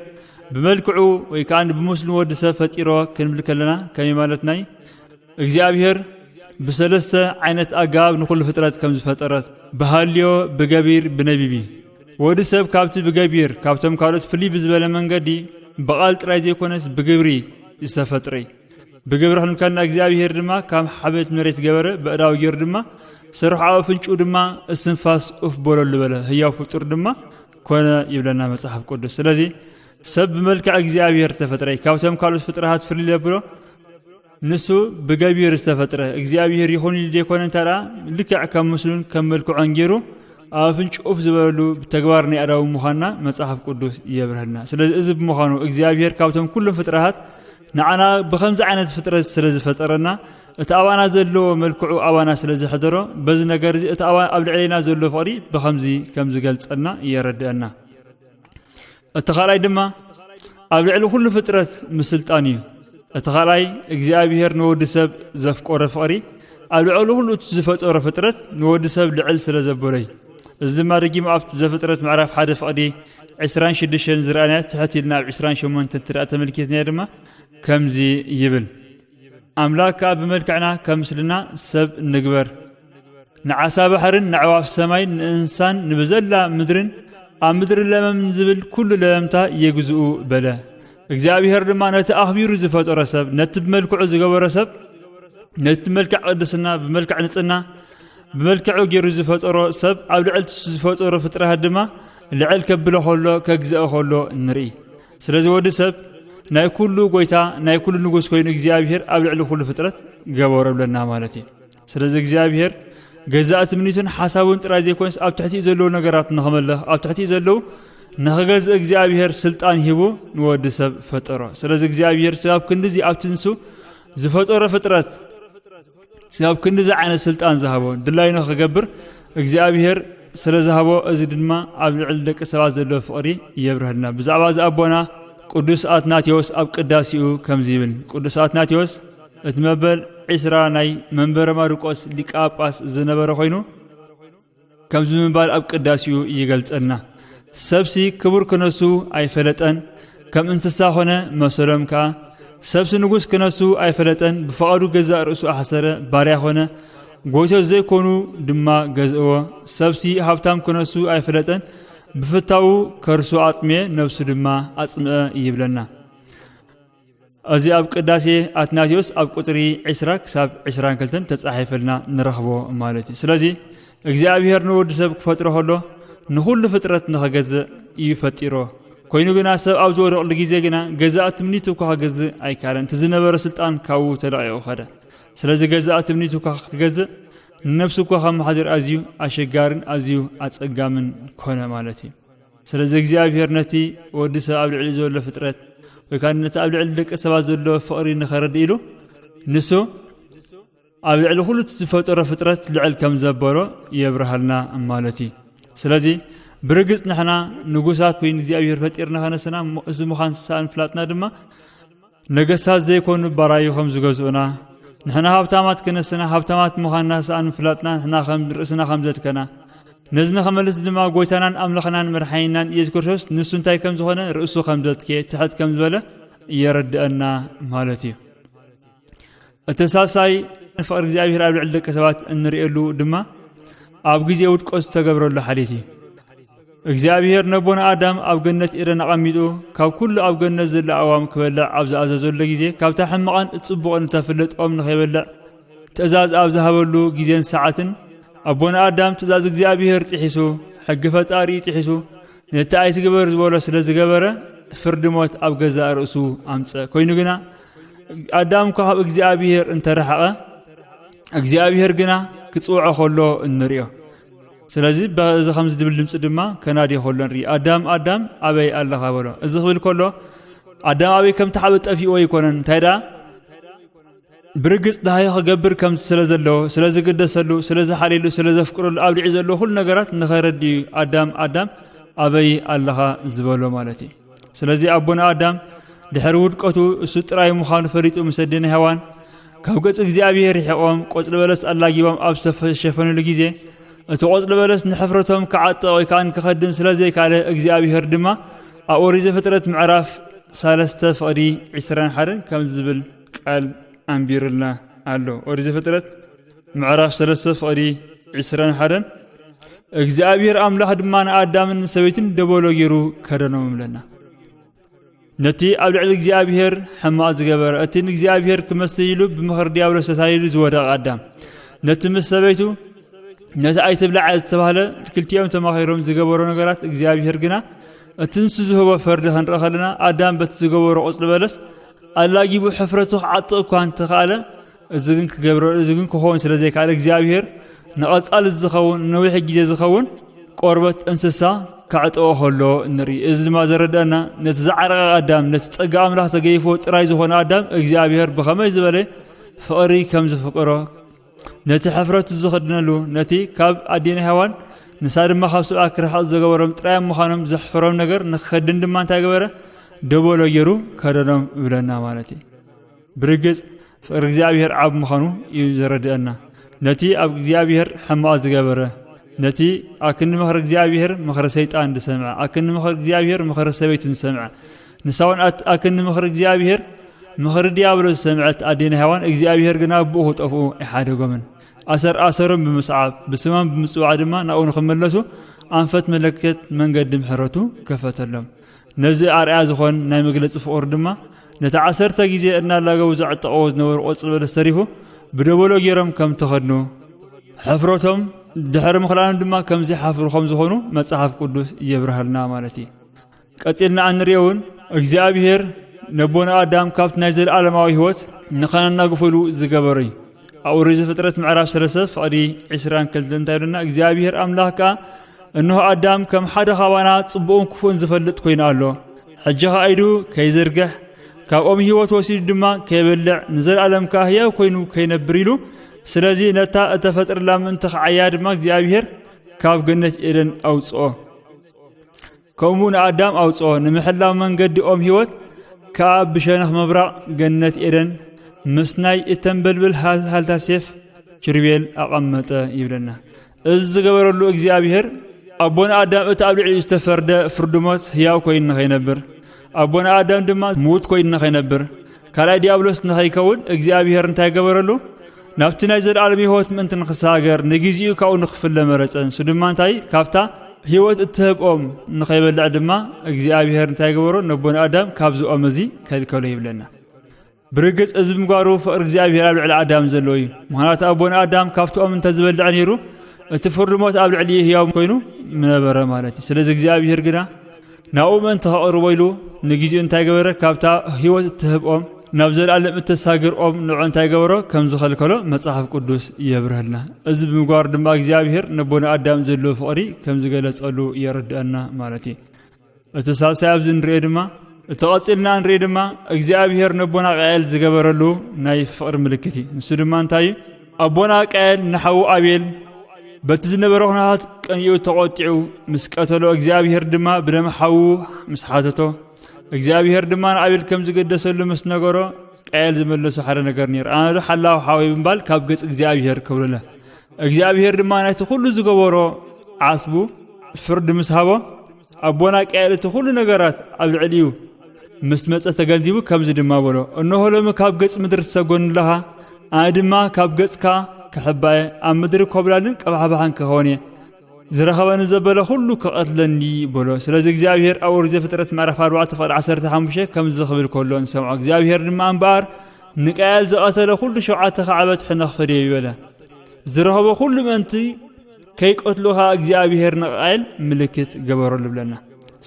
بملكعو ويكان بمسلم ود سفتيرو كنبل كلنا كمي مالتناي እግዚአብሔር بسلسة عينت أقاب نقول فترات كم فترات بهاليو بجبير بنبيبي ود سب كابت بجبير كابتم كارت فلي بزبالة من قدي بقالت رايزي كونس بجبري استفتري بجبر حن كان እግዚአብሔር دما كم حبت مريت جبره بقراو يردما سرح عافنشو دما استنفاس أف بولو لبلا هي فطور دما كنا يبلنا مصحف قدس ስለዚህ سب ملك እግዚአብሔር ተፈጥረ ካብቶም ካልኦት ፍጥረታት ፍልይ ብሎ ንሱ ብገቢር ዝተፈጥረ እግዚአብሔር ይሁን ሊኮን ተራ ልክዕ ከም መስሉን ከም መልክዖን ገይሩ አፍንጭ ኦፍ ዝበሉ ተግባር ነው ያዳው ሙኻና መጽሐፍ ቅዱስ ይብርህና ስለዚህ እዚ በመሆኑ እግዚአብሔር ካብቶም ኩሉ ፍጥረታት ንዓና በኸምዚ ዓይነት ፍጥረት ስለዚ ፈጠረና እታዋና ዘሎ መልክዑ አዋና ስለዚ ሕደሮ በዚ ነገር እዚ እታዋ ኣብ ልዕሊና ዘሎ ፍቅሪ በኸምዚ ከም ዝገልጸና ይረዳና التخالاي دما أبلع له كل فترة مسلطاني التخالاي እግዚአብሔር نود سب زفقور فقري أبلع له كل زفقور فترة نود سب لعل سلزبوري إذا ما رجيم عفت زفترة معرف حدا فقدي 26 زرانات تحتي لنا 28 تنترأت ملكيتنا دما كم زي يبل أملاك بملكعنا كمسلنا سب نقبر نعسى بحرن نعواف السماي إنسان نبزلا مدرن أمدر لما من زبل كل لمتا يجزؤ بلا እግዚአብሔር ድማ ነቲ አኽቢሩ ዝፈጠረ ሰብ ነቲ በመልክዑ ዝገበረ ሰብ ነቲ መልክዕ ቅድስና በመልክዕ ንጽና በመልክዑ ገይሩ ዝፈጠረ ሰብ ኣብ ልዕልቲ ዝፈጠረ ፍጥረት ድማ ልዕል ከብለ ኾሎ ከግዘእ ኾሎ ንርኢ ስለዚ ወዲ ሰብ ናይ ኩሉ ጎይታ ናይ ኩሉ ንጉስ ኮይኑ እግዚአብሔር ኣብ ልዕሊ ኩሉ ፍጥረት ገበረ ብለና ማለት እዩ ስለዚ እግዚአብሔር ገዛእት ምኒቱን ሓሳቡን ጥራይ ዘይኮንስ ኣብ ትሕቲ ዘለዉ ነገራት ንኸመለኽ ኣብ ትሕቲ ዘለዉ ንኸገዝእ እግዚአብሔር ስልጣን ሂቡ ንወዲ ሰብ ፈጠሮ ስለዚ እግዚአብሔር ሰብ ክንዲዚ ኣብቲ ንሱ ዝፈጠረ ፍጥረት ሰብ ክንዲዚ ዓይነት ስልጣን ዝሃቦ ድላይ ንኽገብር እግዚአብሔር ስለ ዝሃቦ እዚ ድማ ኣብ ልዕሊ ደቂ ሰባት ዘለዎ ፍቕሪ የብርህልና ብዛዕባ እዚ ኣቦና ቅዱስ አትናቴዎስ ኣብ ቅዳሲኡ ከምዚ ይብል ቅዱስ አትናቴዎስ እቲ መበል 20 ናይ መንበረ ማርቆስ ሊቀ ጳጳስ ዝነበረ ኮይኑ ከምዚ ምባል ኣብ ቅዳሲኡ ይገልጸልና ሰብሲ ክቡር ክነሱ ኣይፈለጠን ከም እንስሳ ኾነ መሰሎም ከዓ ሰብሲ ንጉስ ክነሱ ኣይፈለጠን ብፈቃዱ ገዛእ ርእሱ ኣሐሰረ ባርያ ኾነ ጎይቶ ዘይኮኑ ድማ ገዝእዎ ሰብሲ ሃብታም ክነሱ ኣይፈለጠን ብፍታው ከርሱ አጥምየ ነፍሱ ድማ አጽምአ ይብለና እዚ ኣብ ቅዳሴ አትናቴዎስ ኣብ ቁጥሪ 20 ክሳብ 22 ተጻሒፈልና ንረኽቦ ማለት እዩ ስለዚ እግዚአብሔር ንወዲ ሰብ ክፈጥሮ ኸሎ ንኹሉ ፍጥረት ንኸገዝእ ይፈጢሮ ኮይኑ ግና ሰብ ኣብ ዝወደቕሉ ግዜ ግና ገዛእት ምኒቱ እኳ ክገዝእ ኣይከኣለን እቲ ዝነበረ ስልጣን ካብኡ ተለቒቑ ኸደ ስለዚ ገዛእት ምኒቱ እኳ ክገዝእ ነፍሱ እኳ ከመሓድር ኣዝዩ ኣሸጋርን ኣዝዩ ኣጸጋምን ኮነ ማለት እዩ ስለዚ እግዚአብሔር ነቲ ወዲ ሰብ ኣብ ልዕሊ ዘሎ ፍጥረት ወይ ከዓ ነቲ ኣብ ልዕሊ ደቂ ሰባት ዘሎ ፍቕሪ ንኸረድእ ኢሉ ንሱ ኣብ ልዕሊ ኩሉ ዝፈጠረ ፍጥረት ልዕል ከም ዘበሎ የብርሃልና ማለት እዩ ስለዚ ብርግጽ ንሕና ንጉሳት ኮይን እግዚአብሔር ፈጢርና ኸነስና እዚ ምዃን ሳንፍላጥና ድማ ነገሳት ዘይኮኑ ባራዩ ከም ዝገዝኡና ንሕና ሃብታማት ክነስና ሃብታማት ምዃንና ሳንፍላጥና ንሕና ከም ርእስና ከም ዘድከና ነዚ ንኸመልስ ድማ ጎይታናን ኣምልኽናን መድሓኒናን ኢየሱስ ክርስቶስ ንሱ እንታይ ከም ዝኾነ ርእሱ ከም ዘድከየ ትሕት ከም ዝበለ የረድአና ማለት እዩ እቲ ሳልሳይ ፍቕሪ እግዚአብሔር ኣብ ልዕሊ ደቂ ሰባት እንሪእየሉ ድማ ኣብ ግዜ ውድቆት ዝተገብረሉ ሓልየት እዩ እግዚአብሔር ነቦና ኣዳም ኣብ ገነት ኤደን ኣቐሚጡ ካብ ኩሉ ኣብ ገነት ዘለ ኣዋም ክበልዕ ኣብ ዝኣዘዘሉ ግዜ ካብታ ሕማቕን እጽቡቕን ተፍልጥ ኦም ንኸይበልዕ ትእዛዝ ኣብ ዝሃበሉ ግዜን ሰዓትን ኣቦና ኣዳም ትእዛዝ እግዚአብሔር ጥሒሱ ሕጊ ፈጣሪ ጥሒሱ ነቲ ኣይትግበር ዝበሎ ስለ ዝገበረ ፍርዲ ሞት ኣብ ገዛእ ርእሱ ኣምፀ ኮይኑ ግና ኣዳም እኳ ካብ እግዚአብሔር እንተረሓቐ እግዚአብሔር ግና ክጽውዖ ኸሎ እንሪኦ ስለዚ በዚ ከምዚ ድብል ድምፂ ድማ ከናዲ ኸሎ ንርኢ ኣዳም ኣዳም ኣበይ ኣለኻ በሎ እዚ ክብል ከሎ ኣዳም ኣበይ ከም ተሓበ ጠፊኦ ይኮነን እንታይ ዳ ብርግጽ ዳሃይ ክገብር ከም ስለ ዘለዎ ስለ ዝግደሰሉ ስለ ዝሓልየሉ ስለ ዘፍቅረሉ ኣብ ልዕሊ ዘሎ ኩሉ ነገራት ንኸረዲ ኣዳም ኣዳም ኣበይ ኣለኻ ዝበሎ ማለት እዩ ስለዚ ኣቦና ኣዳም ድሕሪ ውድቀቱ እሱ ጥራይ ምዃኑ ፈሪጡ ምስ ኣዴና ሔዋን ካብ ገጽ እግዚአብሔር ይሕቖም ቆጽሊ በለስ ኣላጊቦም ኣብ ዝተሸፈኑሉ ግዜ እቲ ቆጽሊ በለስ ንሕፍረቶም ክዓጥቕ ወይ ከዓ ክኸድን ስለ ዘይካለ እግዚአብሔር ድማ أوريز فترة معرف سالسته فقدي 21 كم زبل قال أنبير الله قالوا أوريز فترة معرف سالسته فقدي 21 እግዚአብሔር አምላክ ድማን አዳምን ሰበይትን ደቦሎ ገይሩ ከደነውም ለና ነቲ ኣብ ልዕሊ እግዚአብሔር ሕማቅ ዝገበረ እቲ እግዚአብሔር ክመስይሉ ብምኽሪ ዲያብሎስ ተሳይሉ ዝወደቀ አዳም ነቲ ሰበይቱ ነቲ ኣይትብላዕ ዝተባሃለ ክልቲኦም ተማኺሮም ዝገበሩ ነገራት እግዚአብሔር ግና እትን ዝህቦ ፈርዲ ክንረኸልና አዳም በት ዝገበሩ ቆጽል በለስ አላጊቡ ሕፍረቱ ዓጥ እኳ እንተኻለ እዝግን ክገብሮ እዝግን ክኾን ስለዘይ ካለ እግዚአብሔር نقصال الزخون نويح جديد الزخون قربت انسسا كعطوه خلو نري إذن ما زردنا نتزعر آدم نتسقى أملاح تقيفو ترايزو خون آدم اجزابيهر بخميز بالي فقري كمز فقرا نتحفرت الزخدنا له نتي كاب عدين هوان نسار ما خاصو أكر حظ زغورم ترايم مخانم زحفرم نجر نخدن دمان تاقبره دبولو يرو كردنم بلنا مالتي برجز فاجزابيهر عب مخانو يزردنا نتي أب እግዚአብሔር حماق زغبره نتي أكن مخر እግዚአብሔር مخر سيطان دسمع أكن مخر እግዚአብሔር مخر سبيتن سمع نساون أكن مخر እግዚአብሔር مخر ديابلوس سمعت أدين هوان እግዚአብሔር غنا بوه طفو يحادغمن أسرم بمصعب بسمان بمصوع دما ناون خملسو أنفت ملكت منقد محرتو كفتلم نزي أرعا زخون ناي مغلص فور دما نتعسرت غيزي ان لاغو زعطقوز نور قصل بالسريفو بدبولو جيرم كم تخدنو حفرتهم دحر مخلان دما كم زي حفر خمس خونو مصحف قدوس يبرهلنا مالتي قصيلنا انريون እግዚአብሔር نبونا آدم كابت نازل عالماوي هوت نخانا غفلو زغبري أوريز فترة معرف سلسف قدي 20 كلتن تايلنا እግዚአብሔር أملاكا انه آدم كم حدا خوانا صبون كفون زفلت كوين الله حجها ايدو كيزرجح كأم هوت وسيد دما كيبلع نزل عالم كاهيا وكينو كينبريلو سلازي نتا اتفتر لام انتخ عياد ما እግዚአብሔር كاب جنة إيدن أوصو كومون آدم أوصو نمحلا من قد أم هوت كاب بشانخ مبرع جنة إيدن مسناي اتنبلبل هال تاسيف شربيل أقمت يبلنا الزغبرلو እግዚአብሔር أبون آدم اتابلع يستفرد فردموت هياو كوين خينبر أبون آدم دما موت كوين خينبر كالاي ديابلوس نخيكون እግዚአብሔር እንታይ ገበረሉ ናፍትና ይዘር ዓለም ህይወት ምን ተንخሳገር ንግዚኡ ካው ንخፍል ለመረፀን ሱድማንታይ ካፍታ ህይወት እትህቆም ንኸይበልዕ ድማ እግዚአብሔር እንታይ ገበሮ ነቦን አዳም ካብዚ ኦመዚ ከልከሎ ይብለና ብርግጽ እዝም ጓሩ ፍቅር እግዚአብሔር ኣብ ልዕሊ አዳም ዘሎ እዩ ምክንያቱ አቦን አዳም ካፍቶም እንተዝበልዕ ነይሩ እቲ ፍርድሞት ኣብ ልዕሊ ህያው ኮይኑ ምነበረ ማለት እዩ ስለዚ እግዚአብሔር ግና ናኡመን ተቐርቦ ኢሉ ንግዚኡ እንታይ ገበረ ካብታ ህይወት እትህቆም ናብ ዘላለም እተሳግርኦም ንዑ እንታይ ገበሮ ከም ዝኸልከሎ መጽሐፍ ቅዱስ ይብርህልና እዚ ብምጓር ድማ እግዚአብሔር ነቦና አዳም ዘሎ ፍቅሪ ከም ዝገለጸሉ ይረዳና ማለት እዩ እቲ ሳልሳይ ኣብዚ ንሪኦ ድማ እቲ ቀፂልና ንሪኦ ድማ እግዚአብሔር ነቦና ቃየል ዝገበረሉ ናይ ፍቅሪ ምልክት እዩ ንሱ ድማ እንታይ አቦና ቃየል ንሓው አቤል በቲ ዝነበረ ኩነታት ቀኒኡ ተቆጢዑ ምስ ቀተሎ እግዚአብሔር ድማ ብደም ሓው ምስ ሓተቶ እግዚአብሔር ድማ አቤል ከም ዝገደሰሉ ምስ ነገሮ ቃየል ዝመለሱ ሓደ ነገር ነይሩ ኣነ ሓላው ሓዊ ብምባል ካብ ገጽ እግዚአብሔር ከብለለ እግዚአብሔር ድማ ናይቲ ኩሉ ዝገበሮ ዓስቡ ፍርድ ምስ ሃቦ አቦና ቃየል እቲ ኩሉ ነገራት ኣብ ልዕሊኡ ምስ መጸ ተገንዚቡ ከምዚ ድማ በሎ እነሆ ሎሚ ካብ ገጽ ምድሪ ትሰጎንለኻ ኣነ ድማ ካብ ገጽካ كحباي أم مدري كوبلالن كبحبحان كهوني زرخبان زبالة كله كقتلني بلو سلازي እግዚአብሔር أورج فترة معرفة 4:15 كم زخبل كله نسمع እግዚአብሔር لما أنبار نقال زقتله كل شعات خعبت حنخ فري ولا زرخبا كل منتي كي قتلوها እግዚአብሔር نقال ملكت جبروا لبلنا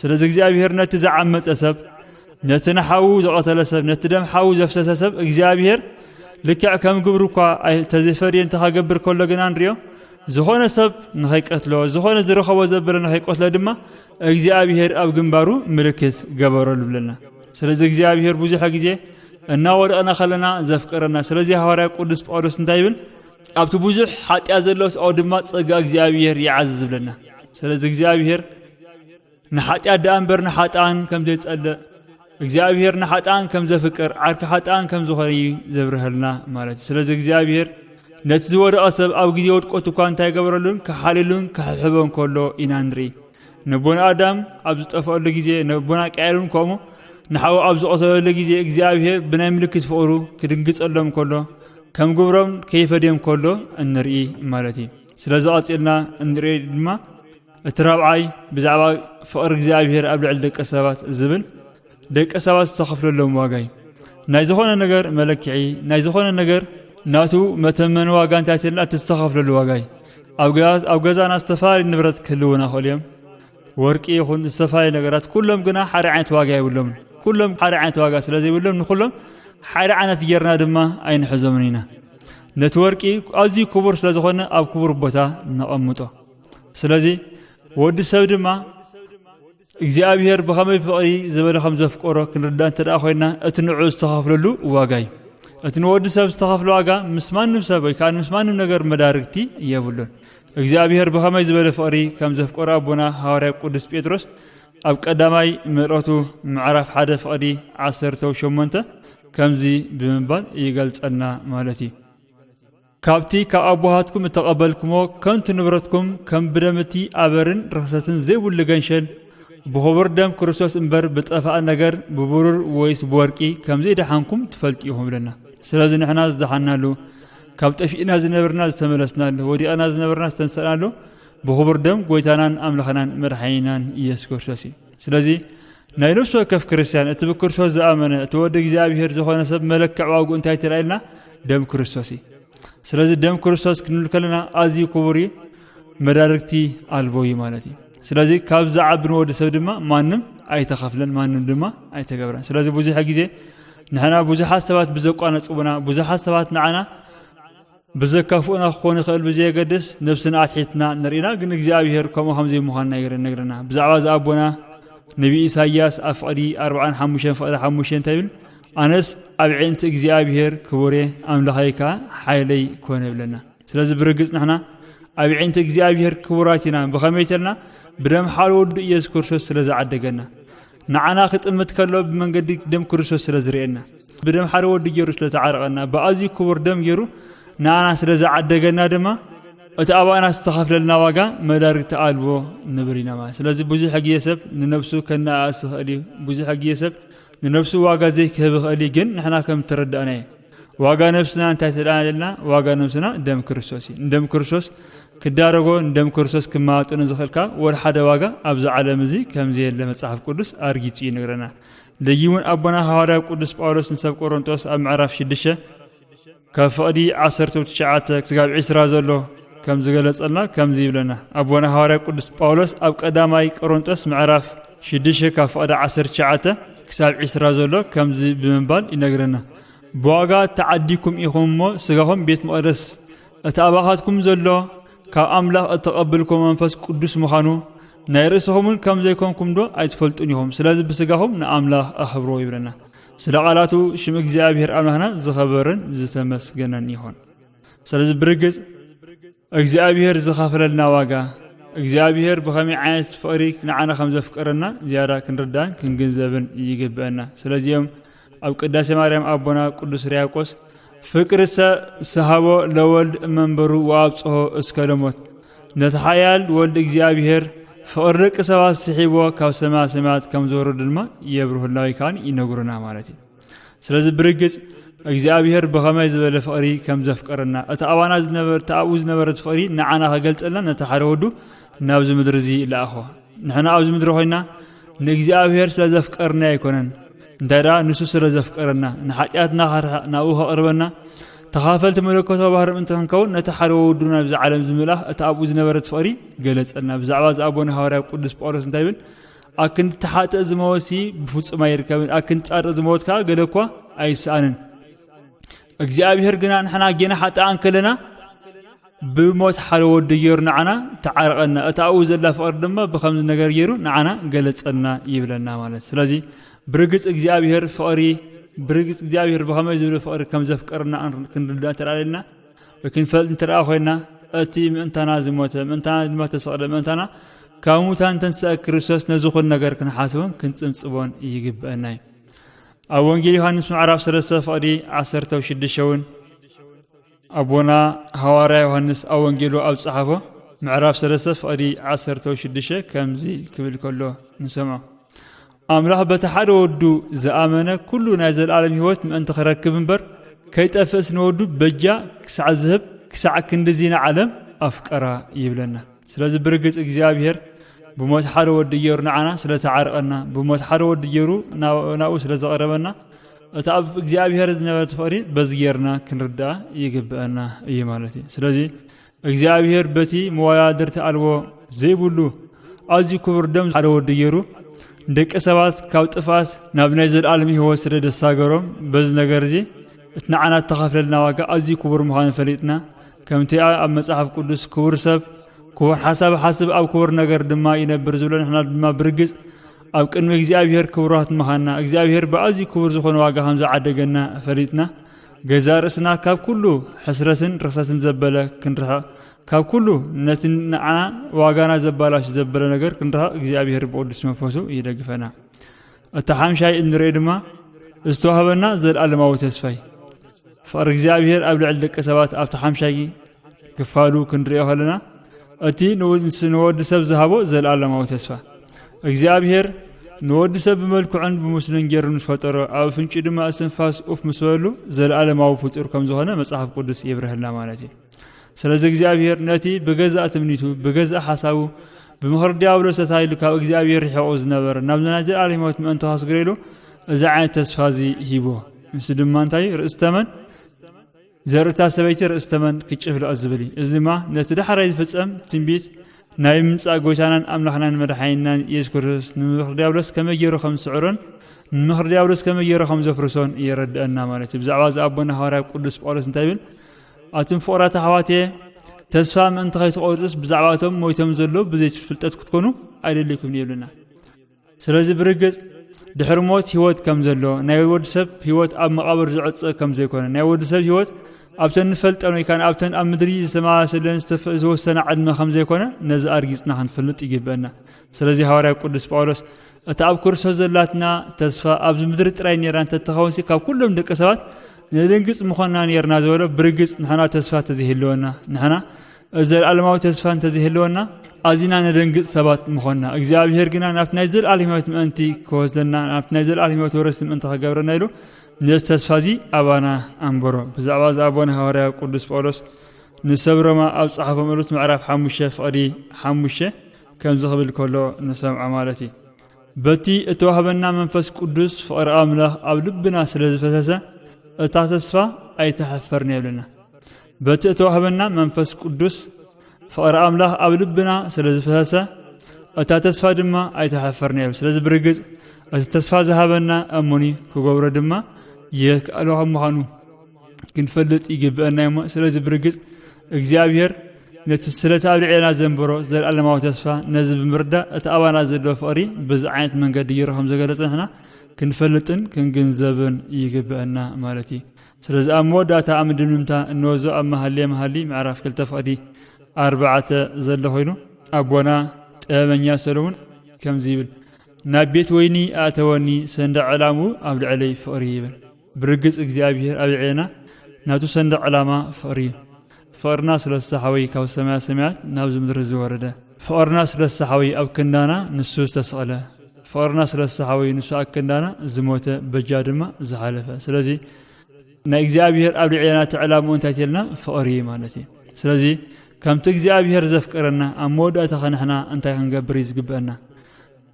سلازي እግዚአብሔር نتزعمت أسب نتنحو زقتله سب نتدم حو زفسس سب እግዚአብሔር لكع كم قبركوا تزفري انت خاقبر كله جنان ريو زخون سب نخيق قتلو زخون زرخو وزبر نخيق قتلو دما እግዚአብሔር أب جنبارو ملكت قبرو لبلنا سلازي እግዚአብሔር بوزي حقيجي انا ورقنا خلنا زفقرنا سلازي حواري قدس ጳውሎስ انتايبل أبتو بوزي حاتي أزلوس أو دما صقا እግዚአብሔር يعزز بلنا سلازي እግዚአብሔር نحاتي أدام بر نحاتان كم زي تصدق እግዚአብሔር ንሓጣን ከም ዘፍቅር ዓርክ ሓጣን ከም ዝኾነ ዘብርህልና ማለት ስለዚ እግዚአብሔር ነቲ ዝወደቀ ሰብ ኣብ ግዜ ወድቆት እኳ እንታይ ገበረሉን ከሓልሉን ከሕብን ከሎ ኢና ንርኢ نبونا آدم أبز تفعل لجزء نبونا كائن كومو نحاو أبز أصل لجزء إجزاءه بنملك فورو كدنجز اللهم كله كم جبرم كيف ديم كله النرئي مالتي سلازات إلنا النرئي ما الترابعي بزعوا فقر إجزاءه قبل عندك أسبات زبل دك أسبات استخف لهم واقعي نايزخون النجار ملكعي نايزخون النجار ناتو متمن واقعن تاتنا تستخف للواقعي أوجازنا استفاد النبرة كلونا خليهم وركي يخون استفاد نجارات كلهم جنا حرعت واقعي ولهم كلهم حرعت واقع سلازي ولهم نخلهم حرعنا تجرنا دما أين حزمنينا نتوركي أزي كبر سلازخون أو كبر بتا نقمته سلازي ود السود ما إجزاء بخمي فقري زبالة خمسة فقرة كنردان تداخلنا أتنعو استخاف له واقعي أتنود سب استخاف له واقع مسمان نفسه كان مسمان نجار مداركتي يقولون إجزاء بخمي زبالة فقري خمسة فقرة أبونا هارب قدس بيتروس أب قدامي مراتو معرف حدا فقري عصرته شمنته كمزي بمنبال يقلت أنا مالتي كابتي كأبوهاتكم تقبلكم كنت نبرتكم كم برمتي أبرن رخصة زي واللجنشل بخبر دم كرسوس إمبر بتأفأ النجار ببرر ويس بوركي كم زي دحانكم تفلتيهم لنا سلازن إحنا زدحنا له كابت أشينا زنبرنا استملسنا له ودي أنا زنبرنا استنسنا له بخبر دم قويتانان أملخنان مرحينان إياس كرسوسي سلازي نايلوسو كف كريستيان اتب كرسوس زامنه تودق زابير زخونه سب ملك عواقو انتي ترايلنا دم كرسوسي سلازي دم كرسوس كنلكلنا ازي كبري مداركتي البوي مالتي سلازي كابز عبن ود سب دما مانم ايتخفلن مانم دما ايتغبرن سلازي بوزي حغيزه نحنا بوزي حسابات بزقانا صبنا بوزي حسابات نعنا بزكافونا خون خل بزي قدس نفسنا اتحيتنا نرينا غن እግዚአብሔር كما همزي مخنا يغرنا بزعواز ابونا نبي إسحاق أفقدي 45 فقد 5 تبل أنس أبعينت እግዚአብሔር كبره أملاخيك حيلي كون بلنا سلازي برجس نحنا أبعينت እግዚአብሔር كبراتنا بخميتنا بدم حال ود إياس كرسوس سلازي عدقنا نعنا خطمت كله بمنقد دم كرسوس سلازي رئنا بدم حال ود يروس لتعارقنا بأزي كبر دم يرو نعنا سلازي عدقنا دما أتابعنا استخاف لنا واقع مدارك تعالبو نبرينا ما سلازي بوزي حق يسب ننفسو كنا أسخ ألي بوزي حق يسب ننفسو واقع زي كهبخ ألي جن نحنا كم ترد أنا واقع نفسنا أنت تلعن لنا واقع نفسنا دم كرسوسي دم كرسوس كدارجو دم كرسوس كما تنزخلك والحدا واقع أبز على مزي كم زي لما صاحب قدس أرجيتي نقرنا ليجون أبونا هارا قدس باولوس نسب كورنثوس أم عرف شدشة كفادي 10 تشعات كسب 10 زلو كم زغلص لنا كم زيبلنا ابونا حواري قدس باولوس اب قداماي قرنطس معرف شدشه كفاده 10 شعته كساب 10 زلو كم زي بمنبال ينغرنا بواغا تعديكم يخمو سغهم بيت مقدس اتابخاتكم زلو كاملاح اتقبلكم منفس قدس مخانو نايرسهم كم زيكمكم دو ايتفلطنيهم سلاذ بسغهم ناملاح اخبرو يبلنا سلاقالاتو شم እግዚአብሔር አምላህና ዝኸበርን ዝተመስገነን ይሆን سلاذ برجز እግዚአብሔር ዝኸፍለልና ዋጋ እግዚአብሔር በኸመይ ዓይነት ፍቅሪ ንዓና ከም ዘፍቅረና ዝያዳ ክንርዳን ክንግንዘብን ይግበአና ስለዚህም ኣብ ቅዳሴ ማርያም አቦና ቅዱስ ሪያቆስ ፍቅር ሰሃቦ ለወልድ መንበሩ ወአብጽሖ እስከ ለሞት ነተሓያል ወልድ እግዚአብሔር ፍቅር ደቂ ሰባት ስሒቦ ካብ ሰማያት ከም ዝወርድ ድማ የብርህላዊ ካን ይነግሩና ማለት እዩ ስለዚህ ብርግጽ እግዚአብሔር በኸመይ ዝበለ ፍቅሪ ከም ዘፍቀረና እተአባና ተአውዝ ነበረት ፍቅሪ ንዓና ከገልጸልና ነተሓረወዱ ናብዚ ምድሪ እዚ ለኣኾ ንሕና ኣብዚ ምድሪ ኮይና ንእግዚአብሔር ስለዘፍቀርና ኣይኮነን እንታይዳ ንሱ ስለዘፍቀረና ንሓጢአትና ናብኡ ከቅርበና ተኻፈልቲ መለኮታዊ ባህሪ ምእንቲ ክንከውን ነተሓረወዱ ናብዚ ዓለም ዝምላኽ እቲ ኣብኡ ዝነበረት ፍቅሪ ገለጸልና ብዛዕባ ዝኣቦና ሃዋርያ ቅዱስ ጳውሎስ እንታይ ብል ኣክንዲ ተሓጥእ ዝመወሲ ብፍጹም ኣይርከብን ኣክንዲ ጻድቕ ዝመወት ከዓ ገለ እኳ ኣይሰኣንን እግዚአብሔር ግና ንሕና ጌና ሓጥኣን ከለና ብሞት ሓደ ወዲ ገይሩ ንዓና ተዓረቐና እቲ ኣብኡ ዘላ ፍቅሪ ድማ ብከምዚ ነገር ገይሩ ንዓና ገለጸልና ይብለና ማለት ስለዚ ብርግጽ እግዚአብሔር ፍቅሪ برجت እግዚአብሔር በኸመይ ዝበለ ፍቅሪ ከም ዘፍቀርና ክንርዳእ ተራለና ወክንፈልጥ እንተራ ኮይና እቲ ምእንታና ዝሞተ ምእንታና ድማ ተሰቅለ ምእንታና ካብ ሙታን ተንሥአ ክርስቶስ ነዝኹን ነገር ክንሓስቦን ክንጽምጽቦን ይግበአና ኣብ ወንጌል ዮሐንስ ምዕራፍ 3 ፍቅዲ 16 ኣቦና ሐዋርያ ዮሐንስ ኣብ ወንጌሉ ኣብ ጸሓፎ معرف سلسة فقدي 16 كمزي كبل كله نسمع أملاح بتحر ودو زآمنا كله نازل العالم هوت من أنت خركب بر كي تأفس نودو بجا كسع الذهب كسع كندزين عالم أفكارا يبلنا سلاز برجز إجزابير بموت حر وديورنا عنا سلا تعرقنا بموت حر وديورو ناو سلا زقربنا أتعب إجزابير نبات فقري بزجيرنا كنردا يجبنا أي مالتي سلازي إجزابير بتي موادرت ألو زي بلو أزي كبر دم حر وديورو دك أسبات كوتفات نبني زر عالمي هو سرد الساقرهم بز نجرزي اتنعنا تخاف لنا واقع أزي كبر مخان فريتنا كم تيا أم مصحف قدس كبر سب كبر حسب أو كبر نجر دما ينبر زولن إحنا دما برجز أو كأنه إجزابير كبرات مخانا إجزابير بأزي كبر زخون واقع همزة عدجنا فريتنا جزار اسنا كاب كله حسرة رصاص زبالة كنرها كاب كله نتنعنا واقعنا زبالة زبالة نجر كنرها إجزابير بقدس مفوسو يدقفنا التحام شيء نريد ما استوهبنا زل ألماو تسفي فأرجزابير قبل عندك سبات أفتحام شيء كفالو كنريه لنا أتي نود سب ذهبو زل ألماو تسفى إجزابير نود سب ملك عند بمسلم جرن فترة أو فنش دما أسنفاس أوف مسؤولو زل ألماو فتر كم زهنا مصحف قدس يبره لنا مالتي سلازة إجزابير ناتي بجزء تمنيتو بجزء حسابو بمهر ديابلو ستايلو كاو إجزابير حوز نبر نبنا نزل عليه موت من أنتهاس قريلو زعان تسفازي هيبو مسلم مانتاي رئيس تمن زرتا سبيتي رئيس تمن كتشف الأزبلي إزلما نتدحر يتفصم تنبيت نايم صاغوتانن أملاحنا مدحينا يذكرس نمخر ديابلس كما يجرو 5 عرن نمخر ديابلس كما يجرو 5 فرسون يردنا مالتي بزعواز أبونا حواري قدس بولس نتايبل أتم فورات حواتي تسفى من تخيط قدس بزعواتهم مويتم زلو بزيت فلتات كتكونو أيدي لكم يبلنا سلازي برقز دحر موت هيوت كم زلو ناي ود سب هيوت أب مقابر زعص كم زي كونه ناي ود سب هيوت أبتن فلت أنا كان أبتن أمدري سما سلن استفزو سنة عدم خم زي كونه نز أرجسنا هنفلت يجيب لنا سلازي حواري قدس بولس أتعب كورس زلاتنا تسفى أبز مدري تراين يران تتخوسي كاب كلهم دك سوات ندنقص مخنا نيرنا زولا برقص نحنا تسفى تزهلونا نحنا زل الماو تسفى تزهلونا أزينا ندنقص سبات مخنا إجزابير جنا نفتنا زل عليمات أنتي كوزنا نفتنا زل عليمات ورسم أنت خجبرنا له نجس تسفى أبانا أمبرو بزعواز أبونا هورا قدس بولس نسبر ما أصحاب ملوت معرف حموشة فقري حموشة كم زخبل كله نسمع عمالتي بتي اتوهبنا منفس قدس فقر أملاح أبلبنا سلز فتسا اتعتصفى أي تحفرني لنا بتأتوهبنا منفس قدس فقر أملاح أبلبنا سلز فتسا اتعتصفى دما أي تحفرني سلز برقز اتتصفى ذهبنا أموني كقبر دما يكألوها مخانو كنفلت يجيب أنا يوم سلز برقز إجزابير نتسلت أبلعنا زنبرو زل ألماو تسفى نزب مردة اتأوانا زلو فقري بزعينت من قد يرهم زقلتنا هنا كنفلتن كنجنزبن يجبنا مالتي سلز أمود داتا أمد الممتا النوزو أم محلي معرف كل تفقدي 4 زل هينو أبونا تأمن ياسلون كم زيبل نبيت ويني آتوني سندع علامو أبل علي فقريبا برقز إجزابير أبلعنا ناتو سندع علامة فقريب فقرنا سلسحوي كاو سماعات نابز مدرز ورده فقرنا سلسحوي أو كندانا نسوس تسأله فقرنا سلسحوي نساء كندانا زموته بجادما زحالفه سلازي نا إجزابير أبلعنا تعلامو انتايتلنا فقري مالتي سلازي كم تجزابير زفكرنا أمود أتخنحنا انتاي هنقبريز قبأنا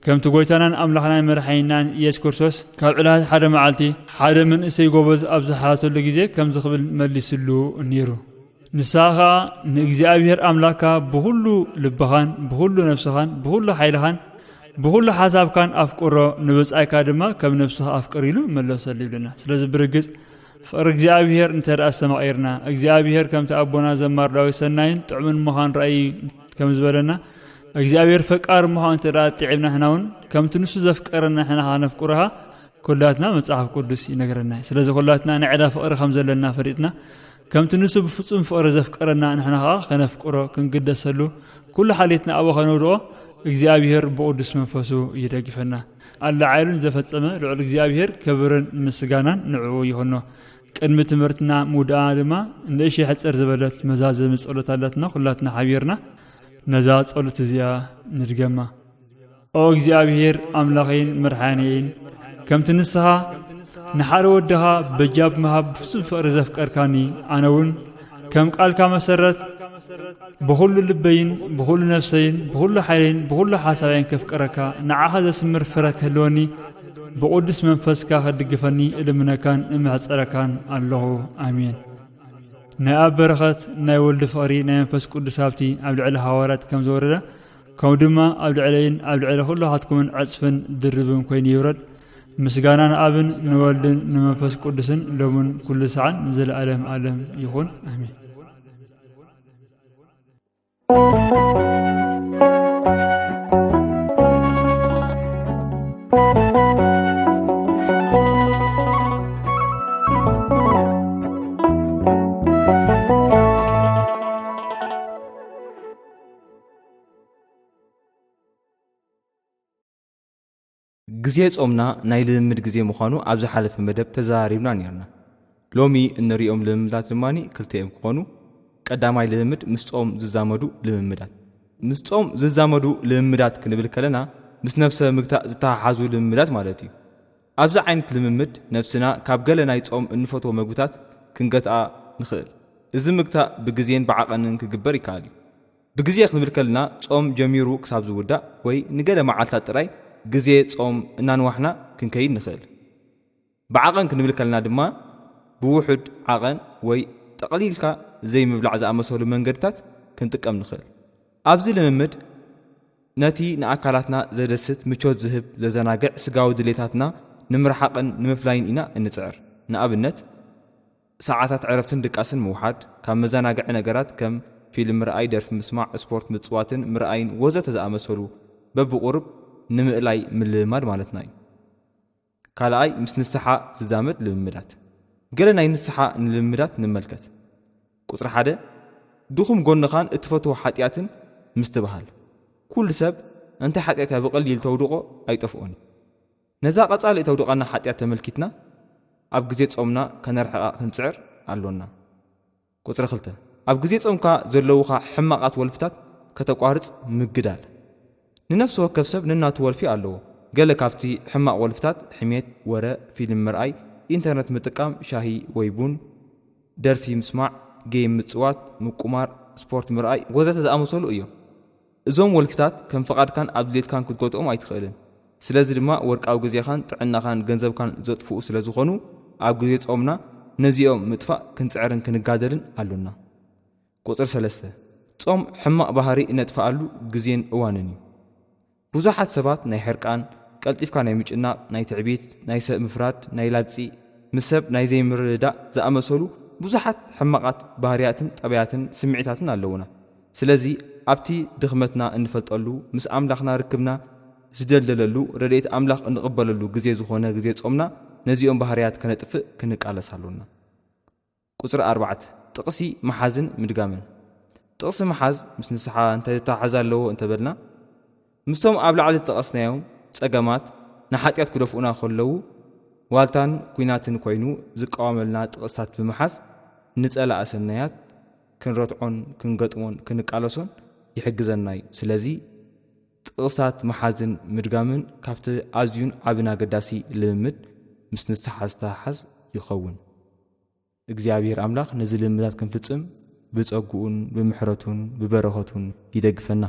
كم تقويتنا أملحنا مرحينا يشكرسوس كابعلات حدا معالتي حدا من إسي قوبز أبزحاتو لقيزي كم زخبل مليسلو نيرو نساها نجزابير أملاكا بهولو لبخان بهولو نفسخان بهولو حيلخان بهولو حساب كان أفكره نبز أكادما كم نفسها أفكريلو ملو سليب لنا سلازي برقز فأرجزابير انتر أسمع إيرنا أجزابير كم تأبونا زمار داوي سنين تعمل مهان رأي كم زبالنا أجزابير فكار مهان ترى تعبنا هناون كم تنسو زفكرنا هنا هنفكرها كلاتنا متصحف قدسي نقرنا سلازي كلاتنا نعدا فقر خمزة لنا فريتنا كم تنسو بفصم فقر زفكرنا نحنا خنفكره كنقدسلو كل حالتنا أبو خنورو إجزابير بقدس منفسو يدقفنا الله عيلون زفتسمه لعل إجزابير كبرن مسجانا نعو يهونو كلمة تمرتنا مود آدما إن شيء حتى أرزبلت مزاز مسؤولتنا كلاتنا حبيرنا ነዛ ጸሎት እዚኣ ንድገማ። ኦ እግዚአብሔር አምላኸይን መድኃኒዬን ከምቲ ንስኻ ንሓደ ወድኻ በጃብ መሃብ ፍጹም ፍቕሪ ዘፍቀርካኒ ኣነውን ከም ቃልካ መሰረት ብኹሉ ልበይን ብኹሉ ነፍሰይን ብኹሉ ሓይለይን ብኹሉ ሓሳበይን ከፍቀረካ ንዓኻ ዘስምር ፍረ ክህልወኒ ብቅዱስ መንፈስካ ከድግፈኒ እልምነካን እምሕፀረካን ኣለኹ አሜን። ናይ ኣብ በረኸት ናይ ወልዲ ፍቕሪ ናይ መንፈስ ቅዱስ ሃብቲ ኣብ ልዕሊ ሃዋርያት ከም ዝወረደ ከምኡ ድማ ኣብ ልዕለይን ኣብ ልዕሊ ኩላኻትኩምን ዕፅፍን ድርብን ኮይኑ ይውረድ። ምስጋና ንኣብን ንወልድን ንመንፈስ ቅዱስን ሎምን ኩሉ ሰዓን ንዘለኣለም ዓለም ይኹን አሜን። ግዜ ጾምና ናይ ልምምድ ግዜ ምዃኑ ኣብ ዝሓለፈ መደብ ተዛሪብና ነርና። ሎሚ እንሪኦም ልምምዳት ድማኒ ክልተ እዮም ክኾኑ። ቀዳማይ ልምምድ ምስ ጾም ዝዛመዱ ልምምዳት። ምስ ጾም ዝዛመዱ ልምምዳት ክንብል ከለና ምስ ነፍሰ ምግታእ ዝተሓሓዙ ልምምዳት ማለት እዩ። ኣብዚ ዓይነት ልምምድ ነፍስና ካብ ገለ ናይ ጾም እንፈትዎ ምግብታት ክንገትኣ ንኽእል። እዚ ምግታእ ብግዜን ብዓቐንን ክግበር ይከኣል እዩ። ብግዜ ክንብል ከለና ጾም ጀሚሩ ክሳብ ዝውዳእ ወይ ንገለ መዓልታት ጥራይ ግዜ ጾም እናንዋሕና ክንከይድ ንኽእል። ብዓቐን ክንብል ከለና ድማ ብውሑድ ዓቐን ወይ ጠቕሊልካ ዘይምብላዕ ዝኣመሰሉ መንገድታት ክንጥቀም ንኽእል። ኣብዚ ልምምድ ነቲ ንኣካላትና ዘደስት ምቾት ዝህብ ዘዘናግዕ ስጋዊ ድሌታትና ንምርሓቕን ንምፍላይን ኢና እንፅዕር። ንኣብነት ሰዓታት ዕረፍትን ድቃስን ምውሓድ፣ ካብ መዘናግዒ ነገራት ከም ፊልም ምርኣይ፣ ደርፊ ምስማዕ፣ ስፖርት ምፅዋትን ምርኣይን ወዘተ ዝኣመሰሉ በብቁርብ ንምእላይ ምልማድ ማለትና እዩ። ካልኣይ ምስ ንስሓ ዝዛመድ ልምምዳት። ገለ ናይ ንስሓ ንልምምዳት ንመልከት። ቁፅሪ 1 ድኹም ጎንኻን እትፈትዎ ሓጢኣትን ምስ ትበሃል። ኩሉ ሰብ እንታይ ሓጢኣት ብቐሊል ተውድቆ ኣይጠፍኦን። ነዛ ቀጻሊ ተውድቐና ሓጢኣት ተመልኪትና ኣብ ግዜ ጾምና ከነርሕቓ ክንፅዕር ኣሎና። ቁፅሪ 2 ኣብ ግዜ ጾምካ ዘለውኻ ሕማቓት ወልፍታት ከተቋርጽ ምግዳል። ንነፍሲ ወከፍ ሰብ ንናቱ ወልፊ ኣለዎ። ገለ ካብቲ ሕማቕ ወልፍታት ሕሜት፣ ወረ፣ ፊልም ምርኣይ፣ ኢንተርነት ምጥቃም፣ ሻሂ ወይ ቡን፣ ደርፊ ምስማዕ፣ ጌም ምጽዋት፣ ምቁማር፣ ስፖርት ምርኣይ ወዘተ ዝኣመሰሉ እዮም። እዞም ወልፍታት ከም ፍቓድካን ኣብ ድሌትካን ክትጎጥኦም ኣይትኽእልን። ስለዚ ድማ ወርቃዊ ግዜኻን ጥዕናኻን ገንዘብካን ዘጥፍኡ ስለ ዝኾኑ ኣብ ግዜ ጾምና ነዚኦም ምጥፋእ ክንፅዕርን ክንጋደልን ኣሎና። ቁፅሪ 3 ጾም ሕማቕ ባህሪ እነጥፍኣሉ ግዜን እዋንን እዩ። ብዙሓት ሰባት ናይ ሕርቃን፣ ቀልጢፍካ ናይ ምጭናቕ፣ ናይ ትዕቢት፣ ናይ ሰብ ምፍራድ፣ ናይ ላፂ፣ ምስ ሰብ ናይ ዘይምርድዳእ ዝኣመሰሉ ብዙሓት ሕማቓት ባህርያትን ጠበያትን ስምዒታትን ኣለውና። ስለዚ ኣብቲ ድኽመትና እንፈልጠሉ ምስ ኣምላኽና ርክብና ዝደልደለሉ ረድኤት ኣምላኽ እንቕበለሉ ግዜ ዝኾነ ግዜ ጾምና ነዚኦም ባህርያት ከነጥፍእ ክንቃለስ ኣሎና። ቁፅሪ 4 ጥቕሲ መሓዝን ምድጋምን። ጥቕሲ መሓዝ ምስ ንስሓ እንታይ ዝተሓሓዘ ኣለዎ እንተበልና ምስቶም ኣብ ላዕሊ ተጠቐስናዮም ጸገማት ንሓጢኣት ክደፍኡና ከለዉ ዋልታን ኩናትን ኮይኑ ዝቃወመልና ጥቕስታት ብምሓዝ ንጸላእ ሰናያት ክንረትዖን ክንገጥሞን ክንቃለሶን ይሕግዘና እዩ። ስለዚ ጥቕስታት መሓዝን ምድጋምን ካብቲ ኣዝዩን ዓብን ኣገዳሲ ልምምድ ምስ ንስሓ ዝተሓሓዝ ይኸውን። እግዚኣብሔር ኣምላኽ ነዚ ልምምዳት ክንፍጽም ብጸጉኡን ብምሕረቱን ብበረኸቱን ይደግፈና።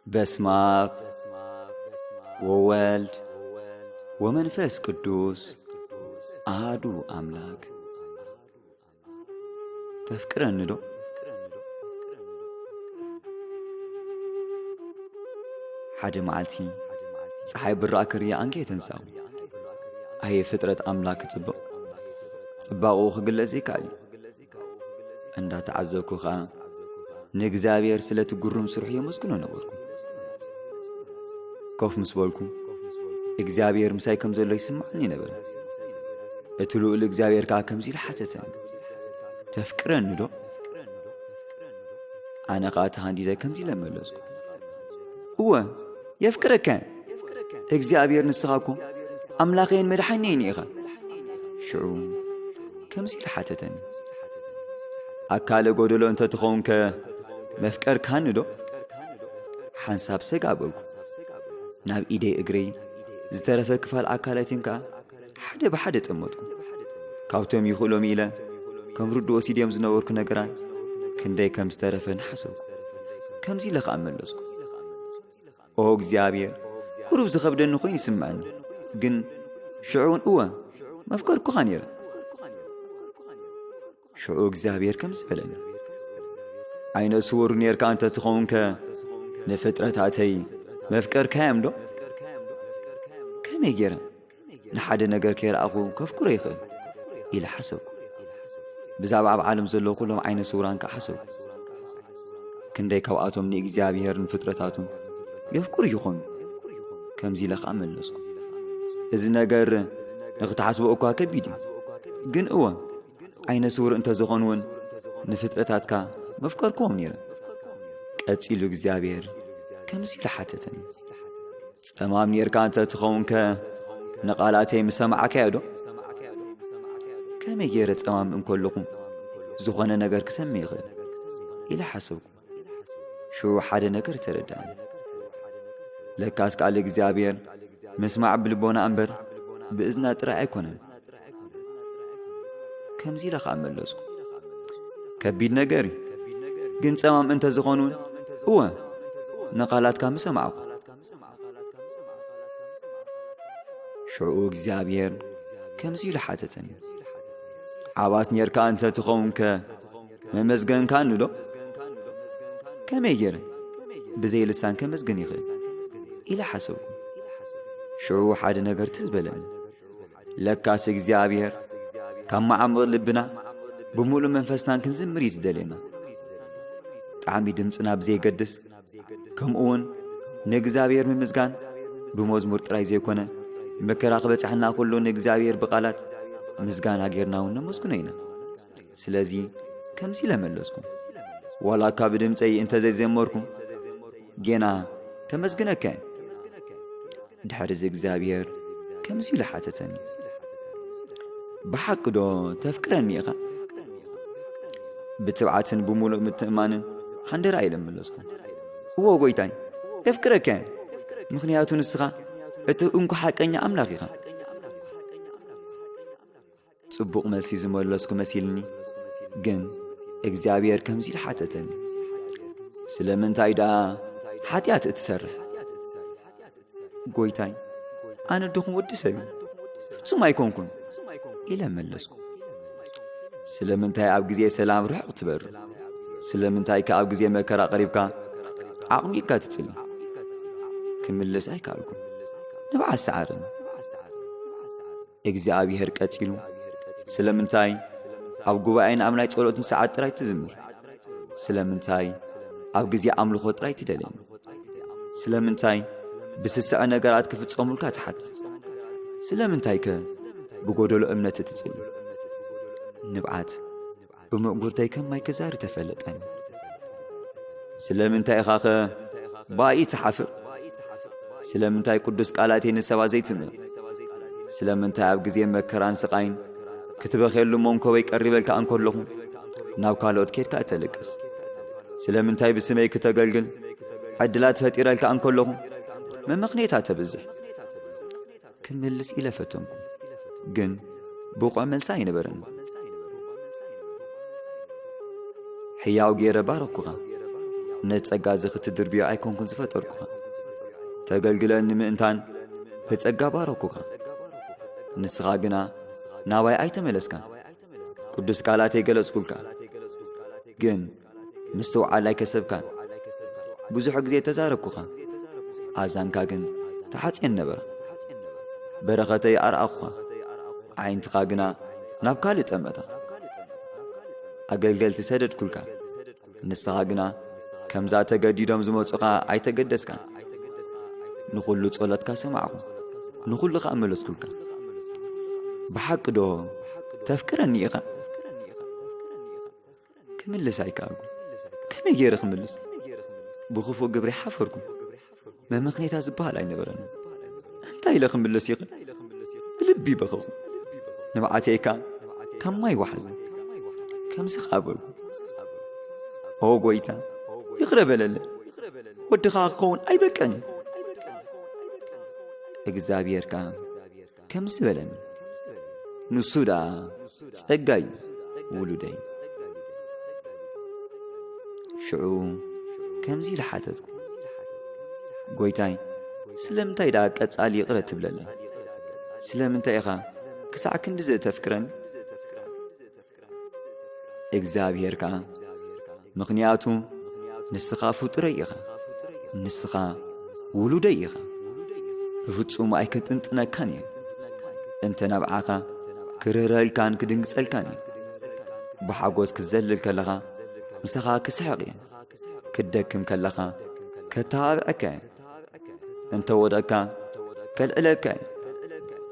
በስመ አብ ወወልድ ወመንፈስ ቅዱስ አሐዱ አምላክ። ተፍቅረኒ ዶ? ሓደ መዓልቲ ፀሓይ ብራእ ክርያ አንጌ ተንሳው ኣየ ፍጥረት ኣምላክ ጽባቑ ክግለጽ ይከኣል እንዳተዓዘብኩ ኸዓ ንእግዚአብሔር ስለቲ ግሩም ስርሑ የመስግኖ ነበርኩ። ኮፍ ምስ በልኩ እግዚኣብሔር ምሳይ ከም ዘሎ ይስምዓኒ ነበረ። እቲ ልኡል እግዚኣብሔር ከዓ ከምዚ ኢሉ ሓተተኒ፣ ተፍቅረኒ ዶ? ኣነ ከዓ ተሃንዲደ ከምዚ ኢለ መለስኩ፣ እወ የፍቅረከ እግዚኣብሔር፣ ንስኻ እኮ ኣምላኸይን መድሓኒየን ኢኻ። ሽዑ ከምዚ ኢሉ ሓተተኒ፣ ኣካለ ጎደሎ እንተትኸውንከ መፍቀርካኒ ዶ? ሓንሳብ ሰጋበልኩ። ናብ ኢደይ እግረይ ዝተረፈ ክፋል ኣካላትን ከዓ ሓደ ብሓደ ጠመጥኩ። ካብቶም ይኽእሎም ኢለ ከም ርዱ ወሲድዮም ዝነበርኩ ነገራት ክንደይ ከም ዝተረፈን ሓሰብኩ። ከምዚ ኢለ ከዓ መለስኩ፣ ኦ እግዚኣብሔር፣ ቁሩብ ዝኸብደኒ ኮይኑ ይስምዐኒ፣ ግን ሽዑን እወ መፍቀርኩኻ ነይረ። ሽዑ እግዚኣብሔር ከምዚ በለኒ፣ ዓይነ ስውር ነርካ እንተ ትኸውንከ ንፍጥረታተይ መፍቀርካዮም ዶ? ከመይ ገይረ ንሓደ ነገር ከይረኣኹ ከፍኩሮ ይኽእል ኢለ ሓሰብኩ። ብዛዕባ ኣብ ዓለም ዘለዉ ኩሎም ዓይነ ስውራን ከዓ ሓሰብኩ። ክንደይ ካብኣቶም ንእግዚኣብሔርን ፍጥረታቱን የፍኩር ይኾኑ። ከምዚ ኢለ ከዓ መለስኩ፣ እዚ ነገር ንኽትሓስቦ እኳ ከቢድ እዩ፣ ግን እወ ዓይነ ስውር እንተ ዝኾኑውን ንፍጥረታትካ መፍቀርክዎም ነይረ። ቀጺሉ እግዚኣብሔር ከምዚ ኢሉ ሓተተኒ፣ ጸማም ነርካ እንተ ትኸውንከ ንቓላተይ ምሰማዓካዮ ዶ? ከመይ ገይረ ጸማም እንከለኹ ዝኾነ ነገር ክሰምዕ ይኽእል ኢለ ሓሰብኩ። ሽዑ ሓደ ነገር ተረዳእኒ፣ ለካስ ቃል እግዚኣብሔር ምስማዕ ብልቦና እምበር ብእዝና ጥራይ ኣይኮነን። ከምዚ ኢለ ከዓ መለስኩ፣ ከቢድ ነገር እዩ፣ ግን ጸማም እንተ ዝኾኑን እወ ንቓላትካ ምሰማዕኹ። ሽዑ እግዚኣብሔር ከምዚ ኢሉ ሓተተኒ፣ ዓባስ ነርካ እንተ ትኸውንከ መመዝገንካኒ ዶ? ከመይ ገይረ ብዘይ ልሳን ከመዝገን ይኽእል ኢለ ሓሰብኩ። ሽዑ ሓደ ነገር ትዝበለኒ፣ ለካስ እግዚኣብሔር ካብ መዓምቕ ልብና ብምሉእ መንፈስናን ክንዝምር እዩ ዝደልየና። ጣዕሚ ድምፅና ብዘይገድስ ከምኡውን ንእግዚኣብሔር ምምዝጋን ብመዝሙር ጥራይ ዘይኮነ መከራ ክበጽሕና ኩሉ ንእግዚኣብሔር ብቓላት ምዝጋና ጌርና እውን ነመስግኖ ኢና። ስለዚ ከምዚ ኢለ መለስኩ፣ ዋላካ ብድምፀይ እንተ ዘይዘመርኩ ጌና ከመስግነከ። ድሕሪ እዚ እግዚኣብሔር ከምዚ ኢሉ ሓተተኒ፣ ብሓቂ ዶ ተፍቅረኒ ኢኻ? ብትብዓትን ብምሉእ ምትእማንን ሓንደራ ኢለ መለስኩ፣ እዎ ጐይታይ የፍቅረከ፣ ምኽንያቱ ንስኻ እቲ እንኳ ሓቀኛ ኣምላኽ ኢኻ። ጽቡቕ መልሲ ዝመለስኩ መሲልኒ፣ ግን እግዚኣብሔር ከምዚ ኢሉ ሓተተኒ፣ ስለምንታይ ደኣ ሓጢኣት እትሰርሕ? ጐይታይ ኣነ ድኹም ወዲ ሰብ ፍጹም ኣይኮንኩን ኢለ መለስኩ። ስለምንታይ ኣብ ግዜ ሰላም ርሑቕ ትበር? ስለምንታይ ከ ኣብ ግዜ መከራ ቐሪብካ ዓቕሚካ ትጽሊ? ክምልስ ኣይከኣልኩን፣ ንብዓት ሰዓረኒ። እግዚኣብሔር ቀጺሉ፣ ስለምንታይ ኣብ ጉባኤን ኣብ ናይ ጸሎትን ሰዓት ጥራይ ትዝምር? ስለምንታይ ኣብ ግዜ ኣምልኾ ጥራይ ትደልየኒ? ስለምንታይ ብስስዐ ነገራት ክፍጸሙልካ ትሓትት? ስለምንታይ ከ ብጐደሎ እምነት ትጽሊ? ንብዓት ብምእጉርተይ ከም ማይ ክዛሪ ተፈለጠኒ። ስለምንታይ ኢኻ ኸ ባኢ ትሓፍር? ስለምንታይ ቅዱስ ቃላተይ ንሰባት ዘይትምር? ስለምንታይ ኣብ ግዜ መከራን ስቓይን ክትበኸየሉ መንኰበይ ቀሪበልካ እንከለኹ ናብ ካልኦት ኬድካ እተልቅስ? ስለምንታይ ብስመይ ክተገልግል ዕድላት ፈጢረልካ እንከለኹ መመኽኔታ ተብዝሕ? ክምልስ ኢለ ፈተንኩ፣ ግን ብቑዕ መልሲ ኣይነበረኒ። ሕያው ገይረ ባረኩኻ፣ ነቲ ጸጋ እዚ ክትድርብዮ ኣይኮንኩን ዝፈጠርኩኻ። ተገልግለኒ ምእንታን ብጸጋ ባረኩኻ፣ ንስኻ ግና ናባይ ኣይተመለስካን። ቅዱስ ቃላተይ ገለጽኩልካ፣ ግን ምስትውዓል ኣይከሰብካን። ብዙሕ ግዜ ተዛረብኩኻ፣ ኣዛንካ ግን ተሓጽየን ነበረ። በረኸተይ ኣርኣኹኻ፣ ዓይንትኻ ግና ናብ ካልእ ጠመታ። ኣገልገልቲ ሰደድኩልካ፣ ንስኻ ግና ከምዛ ተገዲዶም ዝመጹኻ ኣይተገደስካን። ንኹሉ ጸሎትካ ሰማዕኹ ንኹሉ ኸ መለስኩልካ ብሓቂ ዶ ተፍቅረኒ ኢኻ ክምልስ ኣይከኣልኩ ከመይ ገይረ ክምልስ ብኽፉእ ግብሪ ሓፈርኩ መምኽኔታ ዝበሃል ኣይነበረኒ እንታይ ኢለ ክምልስ ኢኸ ብልቢ በኸኹ ንባዓተይካ ካብ ማይ ዋሕዝ ከምዚ ኻበልኩ ኦ ጐይታ ይቕረ በለለ ወድኻ ክኸውን ኣይበቀኒ እግዚኣብሔርካ ከምዚ በለኒ ንሱ ደኣ ጸጋ እዩ ውሉደይ ሽዑ ከምዚ ልሓተትኩ ጐይታይ ስለምንታይ ደኣ ቀጻሊ ይቕረ ትብለለ ስለምንታይ ኢኻ ክሳዕ ክንዲ ዘተፍክረኒ እግዚኣብሔርካ ምኽንያቱ ንስኻ ፍጡረይ ኢኻ ንስኻ ውሉደይ ኢኻ ብፍጹም ኣይክጥንጥነካን እየ እንተ ናብዓኻ ክርህረልካን ክድንግጸልካን እየ ብሓጐስ ክትዘልል ከለኻ ምሳኻ ክስሕቕ እየ ክደክም ከለኻ ከተባብዐካ እየ እንተ ወደቕካ ከልዕለካ እየ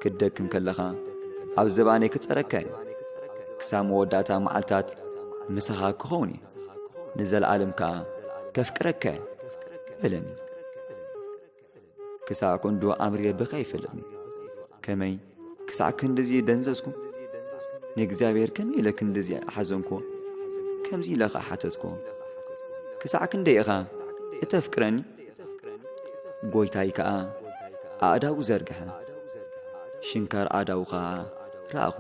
ክደክም ከለኻ ኣብ ዘባነይ ክጸረካ እየ ክሳብ መወዳእታ መዓልታት ምሳኻ ክኸውን እየ ንዘለዓለም ከዓ ከፍቅረካ እየ በለኒ ክሳዕ ክንዱ ኣምርየ ብኸ ይፈለጥኒ ከመይ ክሳዕ ክንድዚ ደንዘዝኩ ንእግዚኣብሔር ከመይ ኢለ ክንድዚ ሓዘንክዎ ከምዚ ኢለ ኸ ሓተትክዎ ክሳዕ ክንደይ ኢኻ እተፍቅረኒ ጐይታይ ከዓ ኣእዳው ዘርግሐ ሽንካር ኣእዳው ኸዓ ረኣኹ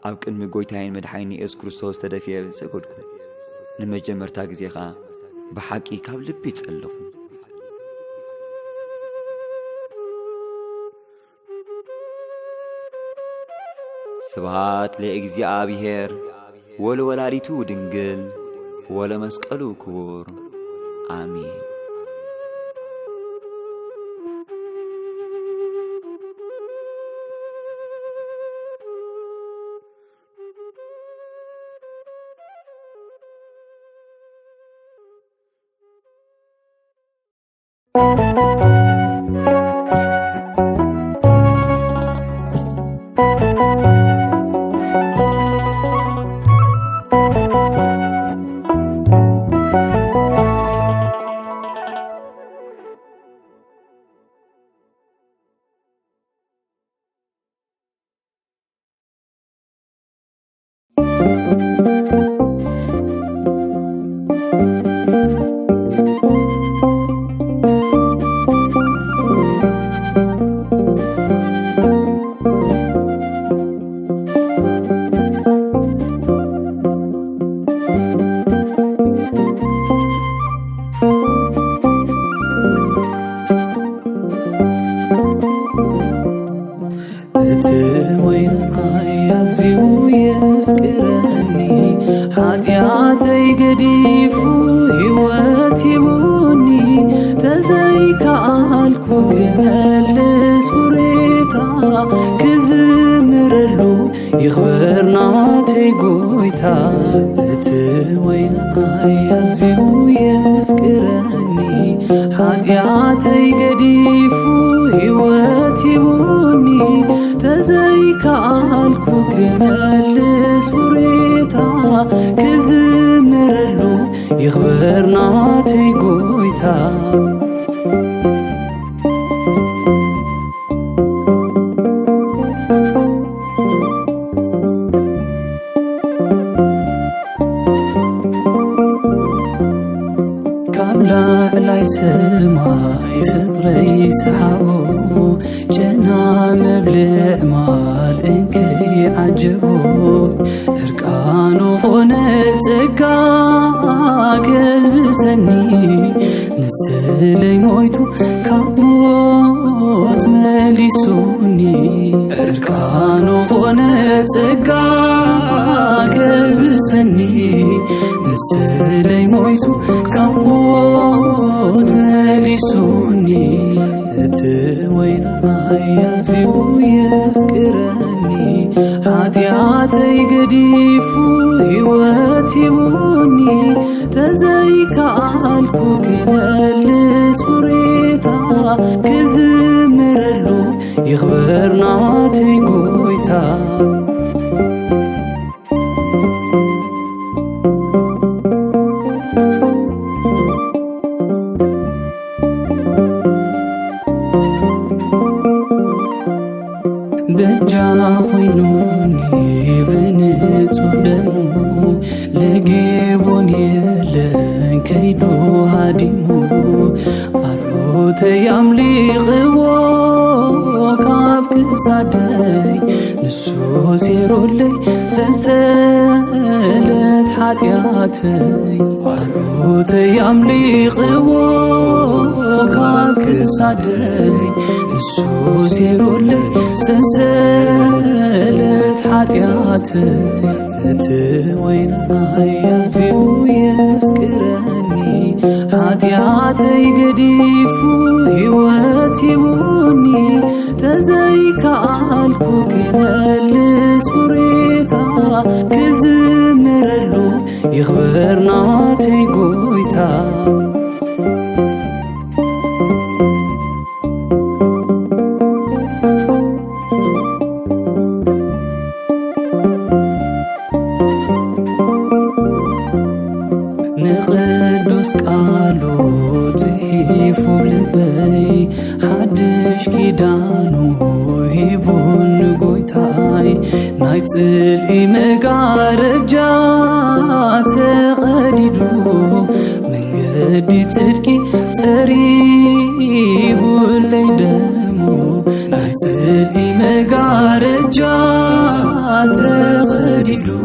ኣብ ቅድሚ ጐይታይን መድሓይኒ ኢየሱስ ክርስቶስ ተደፊየ ሰገድኩ ንመጀመርታ ጊዜ ኸዓ ብሓቂ ካብ ልቢ ጸለኹ ስብሃት ለእግዚአብሔር ወለወላዲቱ ድንግል ወለመስቀሉ ክቡር አሜን። ኃጢአተይ ገዲፉ ሕይወት ይቡኒ ተዘይከኣልኩ ክመልስ ሁሬታ ክዝምረሉ ይኽበር ናተይ ጐይታ እቲ ወይናይ ኣዝዩ የፍቅረኒ ኃጢአተይ ገዲፉ ሕይወት ይቡኒ ተዘይከኣልኩ ክመልስ ሁሬታ ክዝምረሉ ይኽበር ናተይ ጐይታ ካብ ላዕላይ ሰማይ ፍቕረይ ሰሓቦ ጨና መብልዕ ማልእንከይ ዓጀቦ እርቃኑ ኾነ ጸጋ ገልብሰኒ ንስለይ ሞይቱ ካብ ሞት መሊሱኒ እርቃኑ ኾነ ጸጋ ገልብሰኒ ንስለይ ሞይቱ ካብ ሞት መሊሱኒ እቲ ወይናይ ኣዝዩ የፍቅረኒ ኃጢአተይ ገዲፉ ሕይወት ይቡኒ ተዘይከኣልኩ ክመልስ ሁሬታ كزمرلو يخبرنا تيقويتا بجا خوينوني بنتو دمو لقيبون يلن كيدو هادمو عروت ياملي غوو كابك صدي نسو سيرو لي سنسلت حاتياتي عروت ياملي غوو كابك صدي نسو سيرو لي سنسلت حاتياتي وين رايزيو يفكرني حاتياتي قديفو هواتي بوني تزيك عالكو كمالس بريكا كزمرلو يخبرنا تيقويتا نقدس قالو تحيفو بلبي حدش كيدانو هيبون قويتاي نايتسلي مقارجات غديدو من قدي تركي تريبو اللي دمو نايتسلي مقارجات غديدو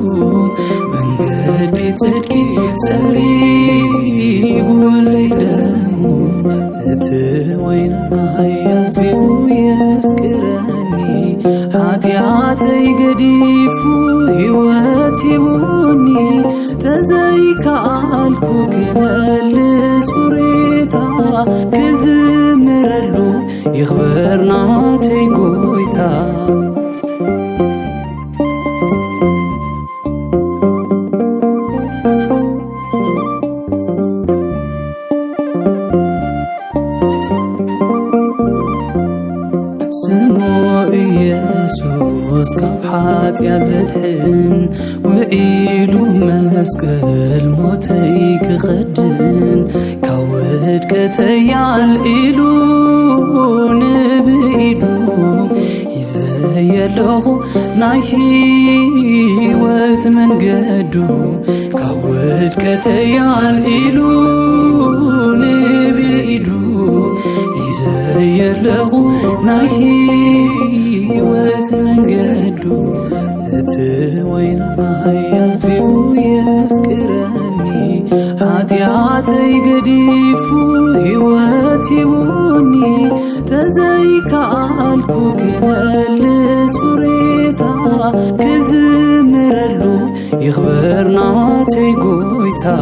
قدي تدكي تريبو اللي دمو وين رايزيو يفكرني حاتياتي قديفو هواتي بوني تزيك عالكو كمالس بريتا كزمرلو يخبرنا تيقويتا كاب حاتيا زدحن وعيلو مسكل موتي كخدن كاود كتيال إلو نبيدو يزيلو نايهي وقت من قدو كاود كتيال إلو نبيدو يزيلو نايهي وقت من قدو وين رايزيو يفكرني حاتياتي قديفو هواتي بوني تزيك عالكو كمالس بريتا كزمرلو يخبرنا تيقويتا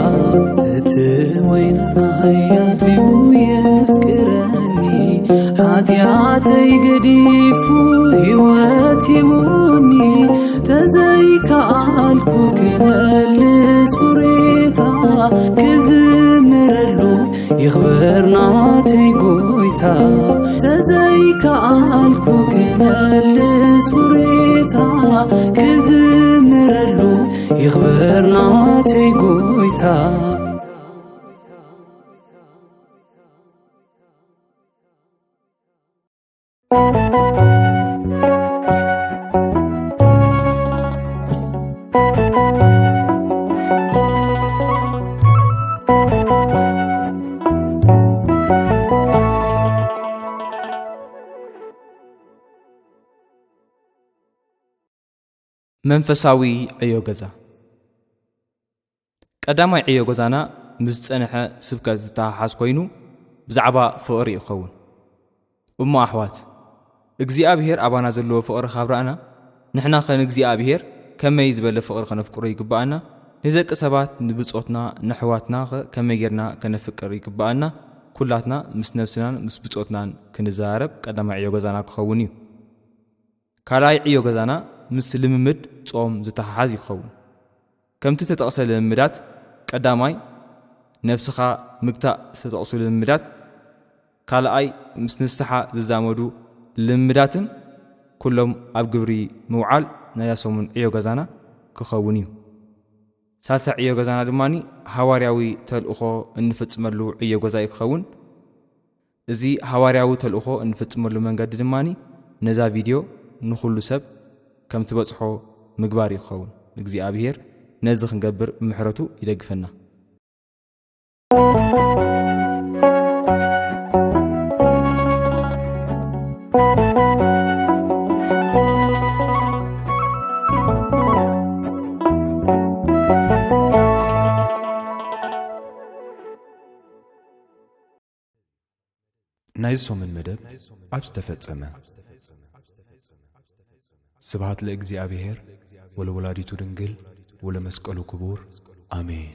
وين رايزيو يفكرني حاتياتي قديفو هواتي بوني تزيك عالكو كمالس بريتا كزمرلو يخبرنا تيقويتا تزيك عالكو كمالس بريتا كزمرلو يخبرنا تيقويتا መንፈሳዊ ዕዮ ገዛ ቀዳማይ ዕዮ ገዛና ምስ ጸንሐ ስብከት ዝተሓሓዝ ኮይኑ ብዛዕባ ፍቕሪ ይኸውን። እሞ ኣሕዋት እግዚኣብሔር ኣባና ዘለዎ ፍቕሪ ካብ ረኣና ንሕና ንእግዚኣብሔር ከመይ ዝበለ ፍቕሪ ከነፍቅሮ ይግባአና። ንደቂ ሰባት ንብጾትና ንሕዋትና ከመይ ጌርና ከነፍቅር ይግባአና። ኩላትና ምስ ነፍስናን ምስ ብጾትናን ክንዛረብ ቀዳማይ ዕዮ ገዛና ክኸውን እዩ። ካልኣይ ዕዮ ገዛና ምስ ልምምድ ጾም ዝተሓሓዝ ይኸውን። ከምቲ ተጠቕሰ ልምምዳት ቀዳማይ ነፍስኻ ምግታእ ዝተጠቕሱ ልምምዳት ካልኣይ ምስ ንስሓ ዝዛመዱ ልምዳትን ኩሎም ኣብ ግብሪ ምውዓል ናይ ያሶሙን ዕዮ ገዛና ክኸውን እዩ። ሳልሳይ ዕዮ ገዛና ድማኒ ሃዋርያዊ ተልእኾ እንፍጽመሉ ዕዮ ገዛ ክኸውን። እዚ ሃዋርያዊ ተልእኾ እንፍጽመሉ መንገዲ ድማኒ ነዛ ቪድዮ ንኹሉ ሰብ ከም ትበጽሖ ምግባር ይኸውን። እግዚአብሔር ነዚ ክንገብር ብምሕረቱ ይደግፈና። ናይዚ ሶምን መደብ ኣብ ዝተፈጸመ። ስብሃት ለእግዚአብሔር ወለወላዲቱ ድንግል ወለመስቀሉ ክቡር አሜን።